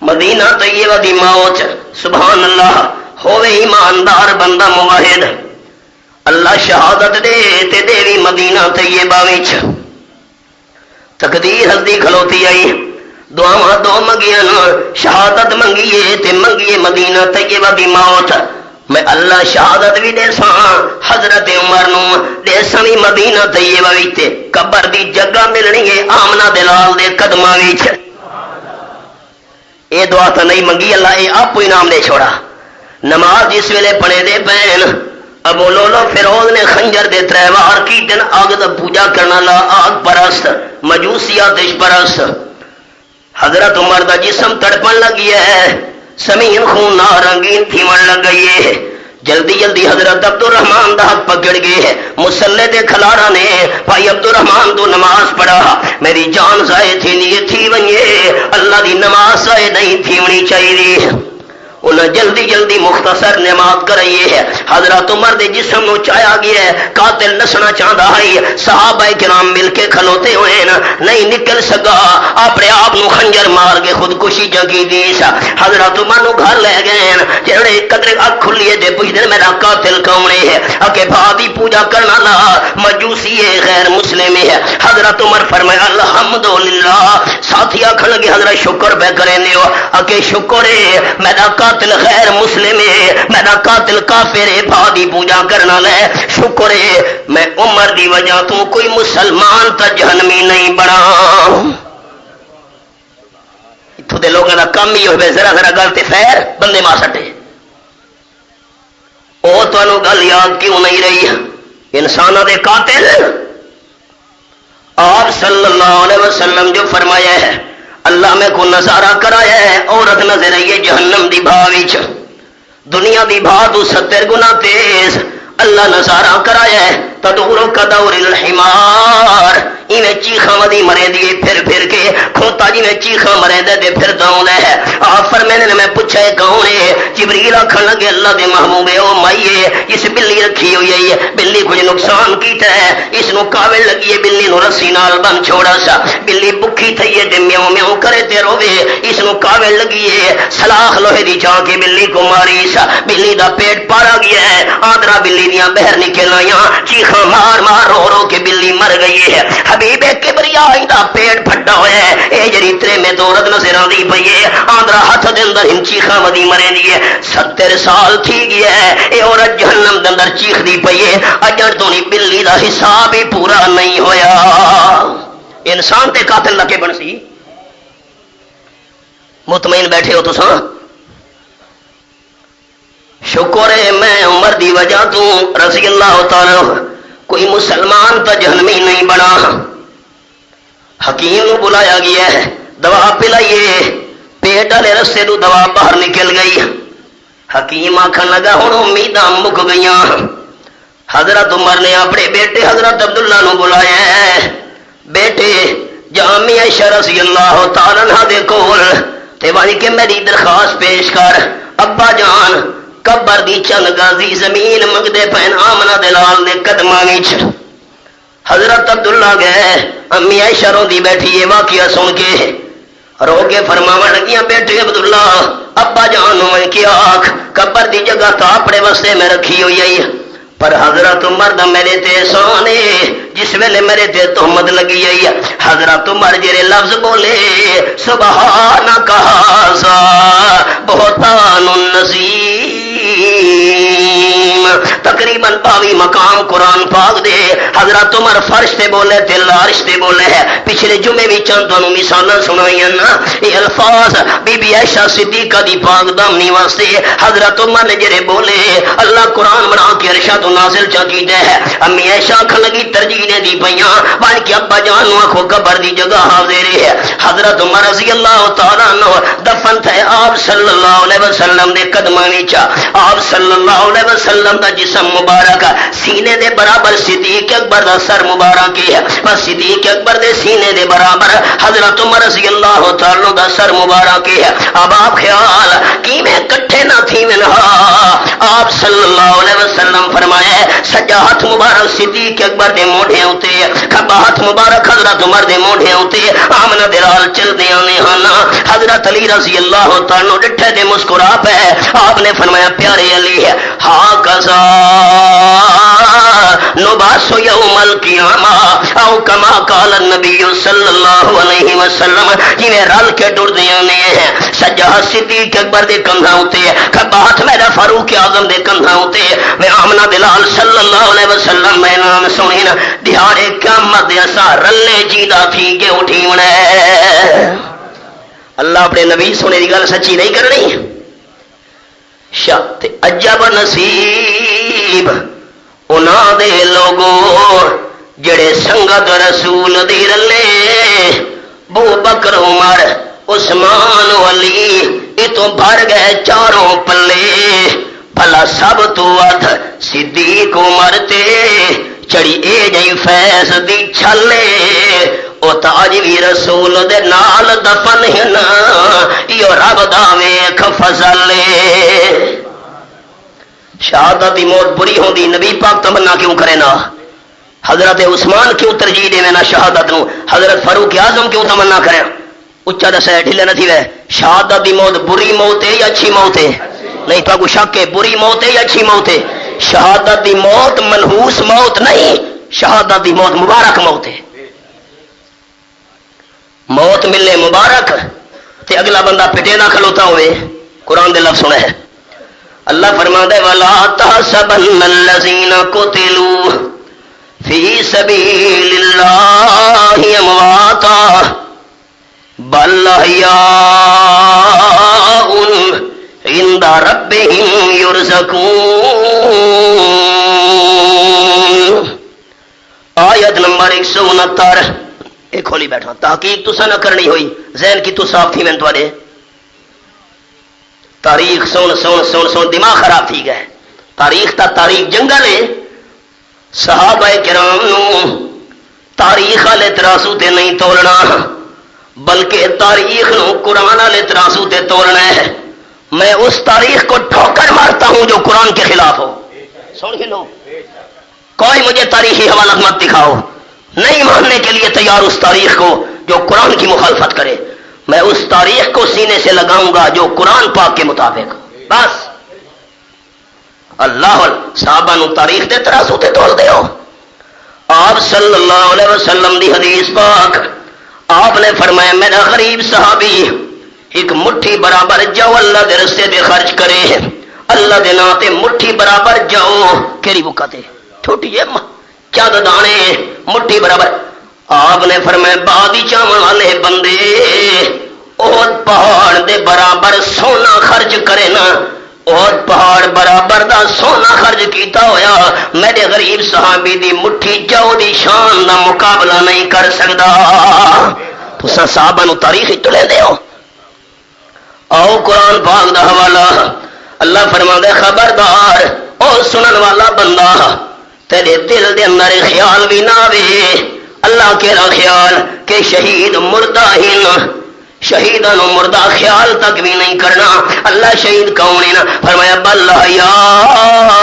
[SPEAKER 1] مدینہ طیبہ دی موت سبحان اللہ ہوئے ایماندار بندہ موحد اللہ شہادت دے تے دیوی مدینہ طیبہ وچ تقدیر ہلدی کھلوتی آئی دعاواں دو منگیاں شہادت منگیے تے منگیے مدینہ طیبہ دی موت میں اللہ شہادت بھی دے ساں حضرت عمر نو دے ساں مدینہ طیبہ وچ قبر دی جگہ ملنی ہے آمنہ دلال دے قدماں وچ اے دعا تو نہیں منگی اللہ اے آپ انعام دے چھوڑا نماز جس ویلے پڑھے دے پین ابو لولو فیروز نے خنجر دے تریوار کی دن آگ دا پوجا کرنا لا آگ پرست مجوسی آتش پرست حضرت عمر دا جسم تڑپن لگی ہے سمین خون نارنگین تھیمن لگ گئی ہے جلدی جلدی حضرت عبد الرحمان دا ہاتھ پکڑ گئے مسلح دے کھلارا نے بھائی عبد الرحمان تو نماز پڑھا میری جان ضائع تھی نہیں تھی ونجے اللہ دی نماز ضائع نہیں تھی ہونی چاہیے انہیں جلدی جلدی مختصر نماز کرائیے ہے حضرت عمر دے جسم نو چایا گیا ہے قاتل نسنا چاہتا ہے صحابہ کرام مل کے کھلوتے ہوئے نہیں نکل سکا اپنے آپ نو خنجر مار کے خودکشی جگی دیس حضرت عمر نو گھر لے گئے جڑے قدر اک کھلیے دے پوچھ دے میرا قاتل کون ہے اکے بھادی پوجا کرنا لا مجوسی ہے غیر مسلم ہے حضرت عمر فرمایا الحمدللہ ساتھی آکھن لگے حضرت شکر بے کریں دیو اکے شکر ہے میرا قاتل غیر مسلم ہے میرا قاتل کافر ہے بھادی پوجا کرنا لے شکر ہے میں عمر دی وجہ تو کوئی مسلمان تا جہنمی نہیں بڑا اتھو دے لوگوں دا کم ہی ہوئے ذرا ذرا گلتے خیر بندے مار سٹے او تو انو گل یاد کیوں نہیں رہی انسانہ دے قاتل آپ صلی اللہ علیہ وسلم جو فرمایا ہے اللہ میں کو نظارہ کرایا ہے عورت نظر آئی ہے جہنم دی بھاویچ دنیا دی بھا تو 70 گنا تیز اللہ نظارہ کرایا ہے تدورو کدور الحمار ایویں چیخاں ودی مرے دیے پھر کے کھوتا جی میں چیخاں مرے دے پھر داؤں ہے آپ فرمینے نے میں پوچھا ہے کون ہے جبریل آکھن لگے اللہ دے محبوب او مائیے اس بلی رکھی ہوئی ہے بلی کچھ نقصان کیتا ہے اس نو کاوڑ لگی ہے بلی نو رسی نال بن چھوڑا سا بلی بکھی تھی ہے تے میوں میوں کرے تے روے اس نو کاوڑ لگی ہے سلاخ لوہے دی جا کے بلی کو ماری سا بلی دا پیٹ پارا گیا ہے آدرا بلی دیاں بہر نکل آیاں چیخاں مار مار رو رو کے بلی مر گئی ہے حبیب کبریا دا پیٹ پھٹا ہوا ہے اے جڑی ترے میں دورت نظر آندی پئی ہے آندرا ہاتھ دے اندر ہن چیخاں ودی مرے دی ہے 70 سال تھی گیا ہے اے عورت جہنم دے اندر چیخ دی پئی ہے اجڑ تو نہیں بلی دا حساب ہی پورا نہیں ہویا انسان تے قاتل لگے بن سی مطمئن بیٹھے ہو تساں شکر ہے میں عمر دی وجہ تو رضی اللہ تعالی کوئی مسلمان تا جہنمی نہیں بنا حکیم نو بلایا گیا ہے دوا پلائیے پیٹ والے رستے تو دوا باہر نکل گئی حکیم آکھن لگا ہن امیداں مک گئیاں حضرت عمر نے اپنے بیٹے حضرت عبداللہ نو بلایا ہے بیٹے جامع عائشہ رضی اللہ تعالی عنہ دے کول تے وانی کہ میری درخواست پیش کر ابا جان قبر دی چند گازی زمین منگدے پین آمنہ دلال نے قدماں وچ حضرت عبداللہ گئے امی عائشہ رو دی بیٹھی یہ واقعہ سن کے رو کے فرماون لگیاں بیٹے عبداللہ ابا جانو میں کیا آنکھ قبر دی جگہ تو اپنے واسطے میں رکھی ہوئی ہے پر حضرت عمر دا میرے تے احسان ہے جس ویلے میرے تے تہمت لگی ہے حضرت عمر جڑے لفظ بولے سبحانک ھذا بہتان النظیم تقریباً 22 مقام قرآن پاک دے حضرت عمر فرش تے بولے تے عرش تے بولے ہے پچھلے جمعے بھی چند تانوں مثالاں سنائیاں نا یہ الفاظ بی بی عائشہ صدیقہ دی پاک دامنی واسطے حضرت عمر نے جڑے بولے اللہ قرآن بنا کے عرشاں تو نازل چا کیتا ہے امی عائشہ آکھن لگی ترجیح نے دی پیاں بلکہ ابا جان نو آکھو قبر دی جگہ حاضر ہے حضرت عمر رضی اللہ تعالیٰ عنہ دفن تھے آپ صلی اللہ علیہ وسلم دے قدماں وچ آپ صلی اللہ علیہ وسلم دا جسم مبارک سینے دے برابر صدیق اکبر دا سر مبارک ہے، بس صدیق اکبر دے سینے دے برابر حضرت عمر رضی اللہ تعالی دا سر مبارک ہے۔ اب آپ خیال کی میں کٹھے نہ تھی منہا، آپ صلی اللہ علیہ وسلم فرمایا سجا ہاتھ مبارک صدیق اکبر دے موڑے ہوتے، کھبا ہاتھ مبارک حضرت عمر دے موڑے ہوتے، آمنہ دلال چل دیا نے ہانا حضرت علی رضی اللہ تعالی ڈٹھے دے مسکرا پہ آپ نے فرمایا پیارے علی ہے ہاں کذا نباسو یوم القیامہ او کما قال النبی صلی اللہ علیہ وسلم جنہیں رل کے ڈر دیا نے سجا صدیق اکبر دے کندھا ہوتے کھبا ہاتھ میرا فاروق اعظم دے کندھا ہوتے میں آمنہ دلال صلی اللہ علیہ وسلم میں نام سنین دیہارے قیامت ایسا رلے جیدہ تھی کہ اٹھی منے۔ اللہ اپنے نبی سونے دی گل سچی نہیں کرنی، شاہ عجب نصیب انہاں دے لوگوں جڑے سنگت رسول دی رلے، بو بکر عمر عثمان علی اتوں بھر گئے چاروں پلے، بھلا سب تو ادھ صدیق عمر تے چڑی اے جئی فیض دی چھلے، او تاج بھی رسول دے نال دفن ہنا یو رب دا ویکھ فضلے۔ شہادت دی موت بری ہوندی نبی پاک تمنا کیوں کرے نا؟ حضرت عثمان کیوں ترجیح دے نا شہادت نو؟ حضرت فاروق اعظم کیوں تمنا کرے؟ اچا دسے ڈھلے نہ تھی وے شہادت دی موت بری موت ہے یا اچھی موت ہے؟ نہیں تو کو شک ہے بری موت ہے یا اچھی موت ہے؟ شہادت دی موت منحوس موت نہیں، شہادت دی موت مبارک موت ہے۔ موت ملے مبارک تے اگلا بندہ پٹے نہ کھلوتا ہوئے، قرآن دے لفظ سنے ہے اللہ فرماتا ہے وَلَا تَحْسَبَنَّ الَّذِينَ قُتِلُوا فِي سَبِيلِ اللَّهِ أَمْوَاتًا بَلْ أَحْيَاءٌ عِندَ رَبِّهِمْ يُرْزَقُونَ۔ آیت نمبر 169 ایک کھولی بیٹھا تحقیق تو نہ کرنی ہوئی ذہن کی تو صاف تھی میں تھوڑے تاریخ سن سن سن سن دماغ خراب تھی گئے۔ تاریخ تا تاریخ جنگل ہے، صحابہ کرام نو تاریخ والے تراسو تے نہیں تولنا بلکہ تاریخ نو قرآن والے تراسو تے تولنا ہے۔ میں اس تاریخ کو ٹھوکر مارتا ہوں جو قرآن کے خلاف ہو۔ سن کے لو کوئی مجھے تاریخی حوالہ مت دکھاؤ، نہیں ماننے کے لیے تیار اس تاریخ کو جو قرآن کی مخالفت کرے، میں اس تاریخ کو سینے سے لگاؤں گا جو قرآن پاک کے مطابق۔ بس اللہ صحابہ نو تاریخ دے ترازو تے تول دیو۔ آپ صلی اللہ علیہ وسلم دی حدیث پاک آپ نے فرمایا میرا غریب صحابی ایک مٹھی برابر جو اللہ دے رستے دے خرچ کرے، اللہ دے نا تے مٹھی برابر جاؤ کیری بکا تے چھوٹی ہے چند دانے مٹھی برابر۔ آپ نے فرمایا بادی چاون والے بندے اور پہاڑ دے برابر سونا خرچ کرے نا، اور پہاڑ برابر دا سونا خرچ کیتا ہویا میرے غریب صحابی دی مٹھی جو دی شان دا مقابلہ نہیں کر سکتا۔ تو صحابہ نو تاریخ تلے دے ہو۔ آؤ قرآن پاک دا حوالہ اللہ فرماندے خبردار او سنن والا بندہ تیرے دل دے اندر خیال بھی نہ آوے اللہ کیڑا خیال کہ شہید مردہ ہی نہ، شہیداں نو مردہ خیال تک بھی نہیں کرنا۔ اللہ شہید کون ہے نا فرمایا بل حیاء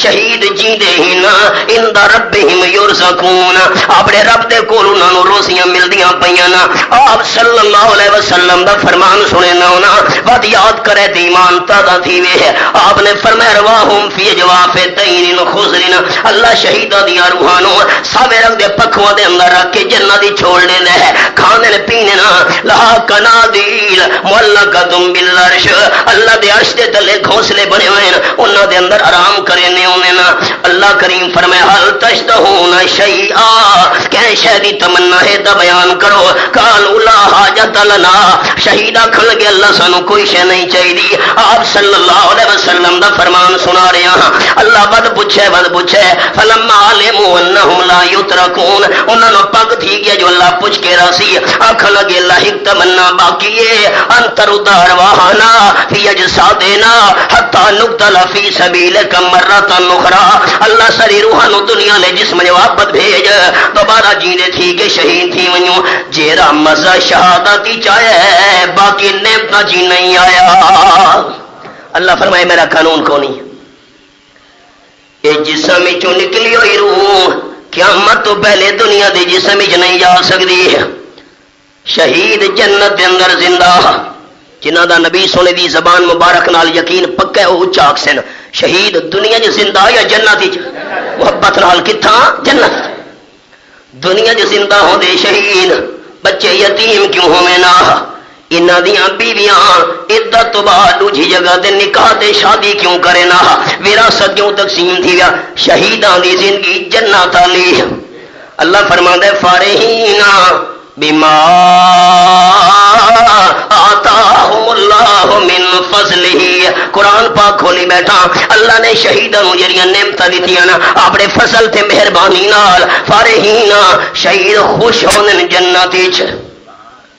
[SPEAKER 1] شہید جیندے ہی نا عند ربہم یرزقون، اپنے رب دے کول انہاں نو روزیاں ملدیاں پیاں نا۔ آپ صلی اللہ علیہ وسلم دا فرمان سنے نا ہونا ود یاد کرے تے ایمان تازہ تھی وے۔ آپ نے فرمایا رواہم فی جواف تین خضرن، اللہ شہیداں دی روحاں نو ساوے رنگ دے پکھواں دے اندر رکھ کے جنت دی چھوڑ دیندا ہے، کھانے پینے لہا کنادیل معلقۃ بالعرش، اللہ دے عرش دے تلے گھونسلے بنے ہوئے ہیں انہاں دے اندر آرام کرنے ہونے نا۔ اللہ کریم فرمایا حل تشتہون شیئا کہ شے دی تمنا ہے دا بیان کرو. قالوا لا حاجت لنا, شہید آکھن لگے اللہ سانو کوئی شے نہیں چاہیے. آپ صلی اللہ علیہ وسلم دا فرمان سنا رہے ہاں. اللہ ود پوچھے فلما علموا انہم لا یترکون, انہاں نوں پگ تھی گیا جو اللہ پوچھ کے راسی. آکھن لگے اللہ ایک تمنا باقی ہے, انتر ارواحنا فی اجسادنا حتی نقتل فی سبیلک مرۃ اخری. اللہ ساری روحاں دنیا لے جسم جو واپس بھیج دوبارہ جینے تھی کہ شہید تھی ونجو. جیرا مزہ شہادت چاہے باقی نعمت جی نہیں آیا. اللہ فرمائے میرا قانون کو نہیں, اے جسم چوں نکلی ہوئی روح قیامت تو پہلے دنیا دے جسم وچ نہیں جا سکتی. شہید جنت دے اندر زندہ, جنہاں دا نبی سونے دی زبان مبارک نال یقین پکا ہے وہ اچا آکھسن شہید دنیا جو زندہ یا جنت وچ, محبت نال کتھاں جنت. دنیا جو زندہ ہو دے شہید, بچے یتیم کیوں ہوئے نہ, انہاں دیاں بیویاں عدت تو بعد دوجی جگہ تے نکاح تے شادی کیوں کرے نہ, وراثت کیوں تقسیم تھی گیا. شہیداں دی زندگی جنت والی. اللہ فرماندا ہے فارحین بما آتاہم اللہ من فضلہ. قرآن پاک کھولی بیٹھا, اللہ نے شہیداں نوں جڑیاں نعمتاں دتیاں نا اپنے فضل تے مہربانی نال, فارحین شہید خوش ہوندے جنت وچ.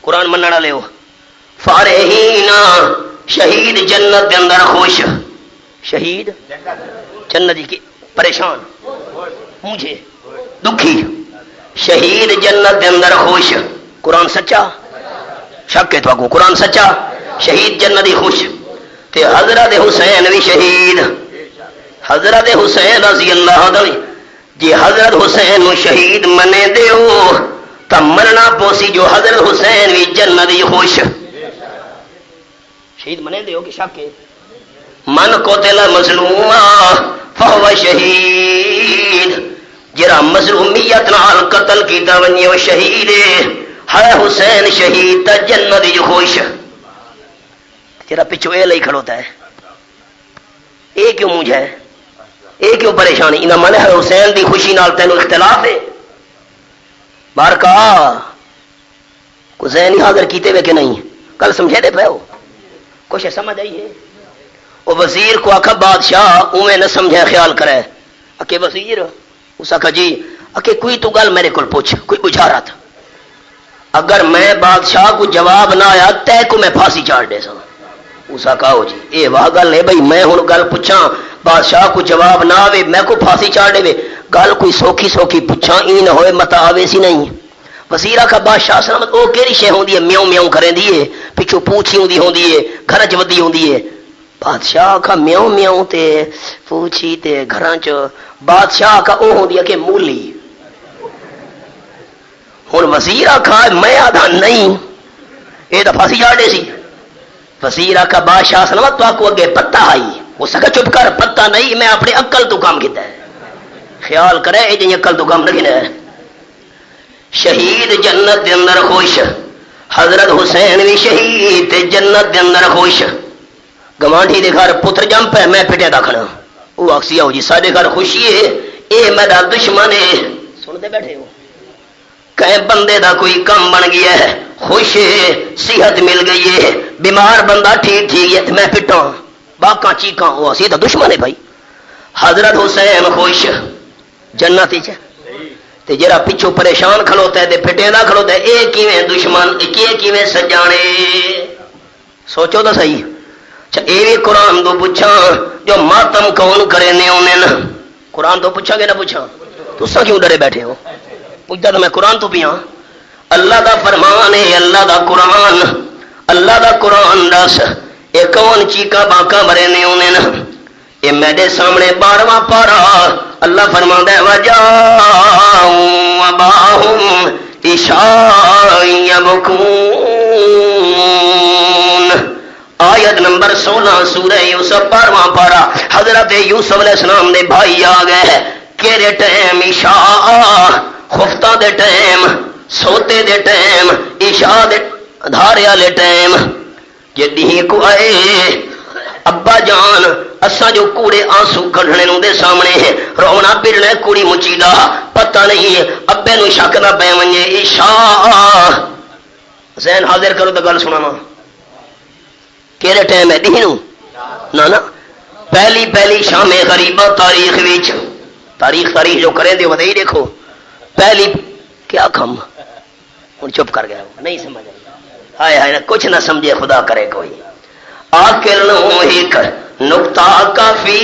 [SPEAKER 1] قرآن منن والے ہو, فارحین شہید جنت دے اندر خوش. شہید جنت کی پریشان مجھے دکھی, شہید جنت دے اندر خوش. قرآن سچا, شک ہے تو قرآن سچا. شہید جنت دی خوش. تے حضرت حسین بھی شہید, حضرت حسین رضی اللہ عنہ جی حضرت حسین نو شہید منے دیو تا مرنا پوسی جو حضرت حسین بھی جنت دی خوش. شہید منے دیو کہ شک ہے. من قتل مظلوما فہو شہید, جرا مظلومیت نال قتل کیتا ونجے وہ شہید ہے حسین شہید تا جنت دی خوش. تیرا پچھو اے لئی کھڑوتا ہے, اے کیوں مجھے ہے, اے کیوں پریشانی. انہاں من ہے حسین دی خوشی نال تینوں اختلاف ہے. بارکا حسین ہی حاضر کیتے ہوئے کہ نہیں, کل سمجھے دے پہ ہو کچھ سمجھ آئی ہے. وہ وزیر کو آکھا بادشاہ اوے نہ سمجھے خیال کرے. اکے وزیر اس آکھا جی اکے کوئی تو گل میرے کو پوچھ, کوئی بجھا رہا تھا. اگر میں بادشاہ کو جواب نہ آیا تے کو میں پھانسی چاڑ دے سا. اس آکھا ہو جی اے واہ گل ہے بھائی, میں ہن گل پوچھاں بادشاہ کو جواب نہ آوے میں کو پھانسی چاڑ دے. گل کوئی سوکھی سوکھی پوچھاں ای نہ ہوئے متا آوے سی نہیں. وزیر آکھا بادشاہ سلامت او کیڑی شے ہوندی ہے میوں میوں کریندی ہے, پچھو پوچھی ہوندی ہوندی ہے, گھر چ ودی ہوندی ہے. بادشاہ آکھا میوں میوں تے پوچھی تے گھراں چ. بادشاہ آکھا او ہوندی ہے کہ مولی. ہن وزیر آکھا میں آدھا نہیں اے دا پھانسی چاڑ دے سی. وزیر آکھا بادشاہ سلامت تو کو اگے پتہ آئی. وہ سکا چپ کر, پتہ نہیں میں اپنے عقل تو کام کیتا ہے. خیال کرے اے جی عقل تو کام نہیں ہے. شہید جنت دے اندر خوش, حضرت حسین بھی شہید تے جنت دے اندر خوش. گوانڈی دے گھر پتر جم پہ میں پٹیا دکھنا, وہ آکسی آؤ جی سارے گھر خوشی ہے, اے میرا دشمن ہے. سنتے بیٹھے ہو کہیں بندے دا کوئی کم بن گیا ہے, خوش ہے, صحت مل گئی ہے, بیمار بندہ ٹھیک ٹھیک ہے, میں پٹاں باقاں چیکاں, وہ آکسی دا دشمن ہے بھائی. حضرت حسین خوش جنت وچ, تے جرا پچھو پریشان کھلوتا ہے تے پھٹے دا کھلوتا ہے. اے کیویں دشمن, اے کیویں سجانے, سوچو تو صحیح. اچھا اے بھی قرآن تو پوچھاں جو ماتم کون کرے نے انہیں, قرآن تو پوچھا کہ نہ پوچھا, تساں کیوں ڈرے بیٹھے ہو؟ پوچھتا تو میں قرآن تو پیاں. اللہ دا فرمان ہے, اللہ دا قرآن, اللہ دا قرآن دس اے کون چیکا باکا مرے نے انہیں. اے میرے سامنے 12واں پارا اللہ فرماندا ہے وجاءوا اباہم عشاء یبکون. آیت نمبر 16 سورہ یوسف 12واں پارا. حضرت یوسف علیہ السلام دے بھائی آ گئے کیڑے ٹائم عشاء, خفتہ دے ٹائم, سوتے دے ٹائم, عشاء دے دھارے والے ٹائم. جدی کو آئے ابا جان اساں جو کوڑے آنسو کھڑنے نوں دے سامنے رونا پھرنا کڑی مچی دا پتہ نہیں ابے نو شک نہ پے ونجے عشاء ذہن حاضر کرو تو گل سناواں کہڑے ٹائم ہے دینوں نہ پہلی شام غریبہ تاریخ وچ تاریخ جو کریں دے ودائی دیکھو پہلی کیا کم ہوں چپ کر گیا نہیں سمجھ ہائے ہائے کچھ نہ سمجھے خدا کرے کوئی آکل نو ایک نقطہ کافی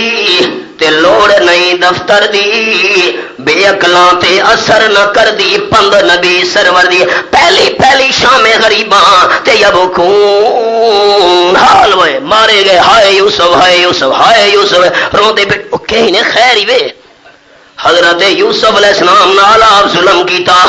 [SPEAKER 1] تے لوڑ نہیں دفتر دی بے عقلاں تے اثر نہ کر دی پند نبی سرور دی پہلی شام غریباں تے یبکون حال ہوئے مارے گئے ہائے یوسف ہائے یوسف ہائے یوسف روندے پہ کہیں نے خیر ہی وے حضرت یوسف علیہ السلام نال آپ ظلم کیتا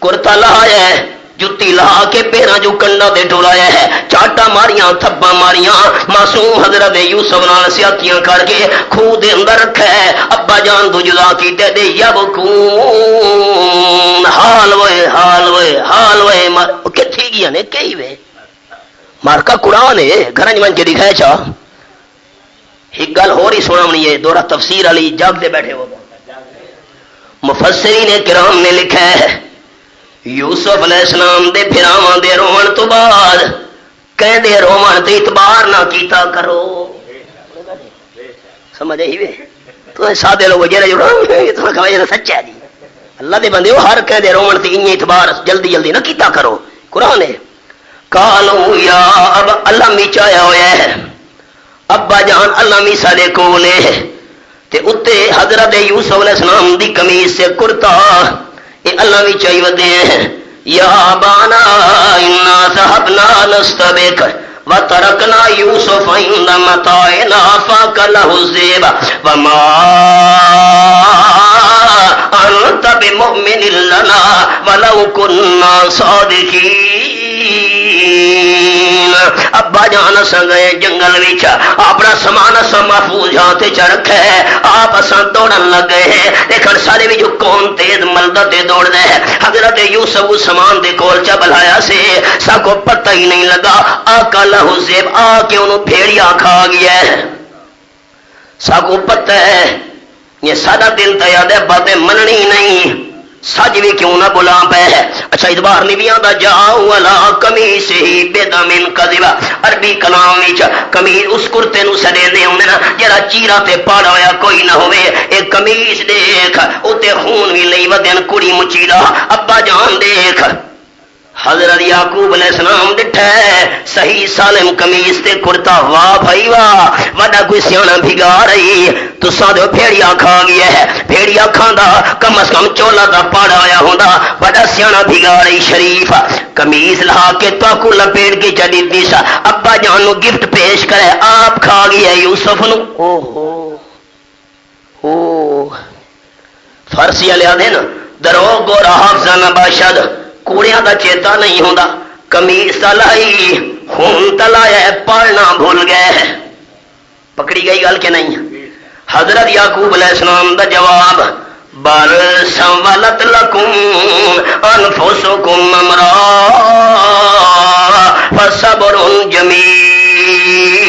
[SPEAKER 1] کرتا لایا ہے جتی لا کے پیرا جو کنڈا دے ٹولایا ہے چاٹا ماریاں تھبا ماریاں معصوم حضرت یوسف نال سیاتیاں کر کے خوہ دے اندر رکھا ہے ابا جان تو جدا کیتے دے یبکون حال وے کتھی گیا نے کئی وے مارکا قرآن ہے گھر من کے دکھایا چاہ ایک گل ہو رہی سناونی ہے دورہ تفسیر علی جاگ دے بیٹھے ہوگا مفسرین کرام نے لکھا ہے یوسف علیہ السلام دے پھراواں دے رومن تو بعد کہہ دے رومن تے اعتبار نہ کیتا کرو سمجھ آئی وے تو سادے لوگ جڑے جو سچا جی اللہ دے بندے ہر کہہ دے رومن تے انہیں اعتبار جلدی نہ کیتا کرو قرآن ہے کالو یا اب اللہ میچایا ہویا ہے ابا جان اللہ میسا دے کولے تے اتے حضرت یوسف علیہ السلام دی قمیض سے کرتا یہ اللہ بھی چاہیے ودے ہیں یا بانا انا ذهبنا نستبق وترکنا یوسف عند متاعنا فاکلہ الذئب وما انت بمؤمن لنا ولو كنا صادقین ابا جان اساں گئے جنگل وچ اپنا سامان اساں محفوظ جہاں تے چ رکھے آپ اساں دوڑن لگ گئے ہیں لیکن سارے بھی جو کون تیز ملدا تے دوڑ دے حضرت یوسف اس سامان دے کول چا بلایا سے سا کو پتہ ہی نہیں لگا آقا لہو زیب آ کے انہوں بھیڑیا کھا گیا ہے سا کو پتہ ہے یہ سادہ دل تا یاد ہے باتیں مننی نہیں سج بھی کیوں نہ بلا پہ ہے اچھا اتبار نہیں بھی آتا جاؤ والا قمیص ہی بِدَمٍ كَذِبٍ عربی کلام وچ قمیص اس کرتے نو سڑے دے ہوندے نا جڑا چیرا تے پاڑا ہویا کوئی نہ ہوے اے قمیص دیکھ اوتے خون وی لئی ودن کڑی مچیلا ابا جان دیکھ حضرت یعقوب علیہ السلام ڈٹھا ہے صحیح سالم قمیص تے کرتا واہ بھائی واہ وڈا کوئی سیانا بھگا رہی تو سادو بھیڑیا کھا گیا ہے بھیڑیا کھاندا کم از کم چولا دا پاڑا آیا ہوندا وڈا سیانا بھگا رہی شریف قمیص لہا کے تو کو لپیٹ کے چڑی دیسا ابا جان نو گفٹ پیش کرے آپ کھا گیا یوسف نو او فارسی والے آدھے نا دروغ اور حافظہ نہ باشد کوڑیاں دا چیتا نہیں ہوندا قمیص لائی خون تلایا ہے پڑھنا بھول گئے پکڑی گئی گل کہ نہیں حضرت یعقوب علیہ السلام دا جواب بل سولت لکم انفسکم امرا فصبر جمیل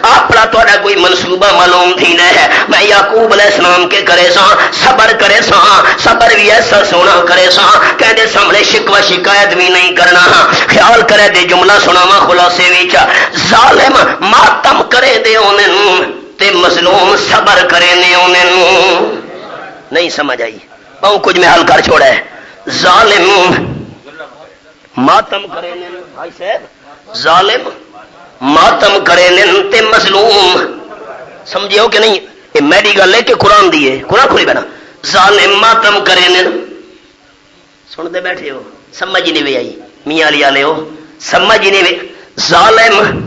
[SPEAKER 1] اپنا توڑا کوئی منصوبہ معلوم تھی ہے میں یعقوب علیہ السلام کے کرے سا صبر کرے سا صبر بھی ایسا سونا کرے سا کہہ دے سامنے شکوہ شکایت بھی نہیں کرنا خیال کرے دے جملہ سناوا خلاصے وچ ظالم ماتم کرے دے انہوں تے مظلوم صبر کرے نے انہوں نہیں سمجھ آئی بہو کچھ میں حل کر چھوڑا ہے ظالم ماتم کرے نے بھائی صاحب ظالم ماتم کرے نن تے مظلوم سمجھے کہ نہیں یہ میری گل ہے کہ قرآن دی ہے قرآن کھولی بنا ظالم ماتم کرے نن سن دے بیٹھے ہو سمجھ نہیں وے آئی میاں علی والے ہو سمجھ نہیں وے ظالم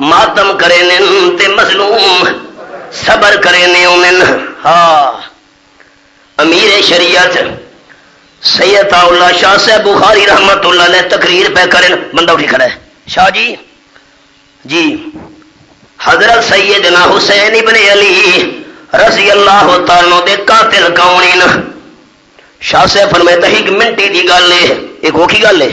[SPEAKER 1] ماتم کرے نن تے مظلوم صبر کرے نن ہاں امیر شریعت سید اللہ شاہ صاحب بخاری رحمت اللہ علیہ تقریر پہ کریں بندہ اٹھی کھڑا ہے شاہ جی حضرت سیدنا حسین ابن علی رضی اللہ تعالیٰ دے قاتل کونین شاہ صاحب فرماتے ہیں ایک منٹی دی گل ہے ایک ہوکی گل ہے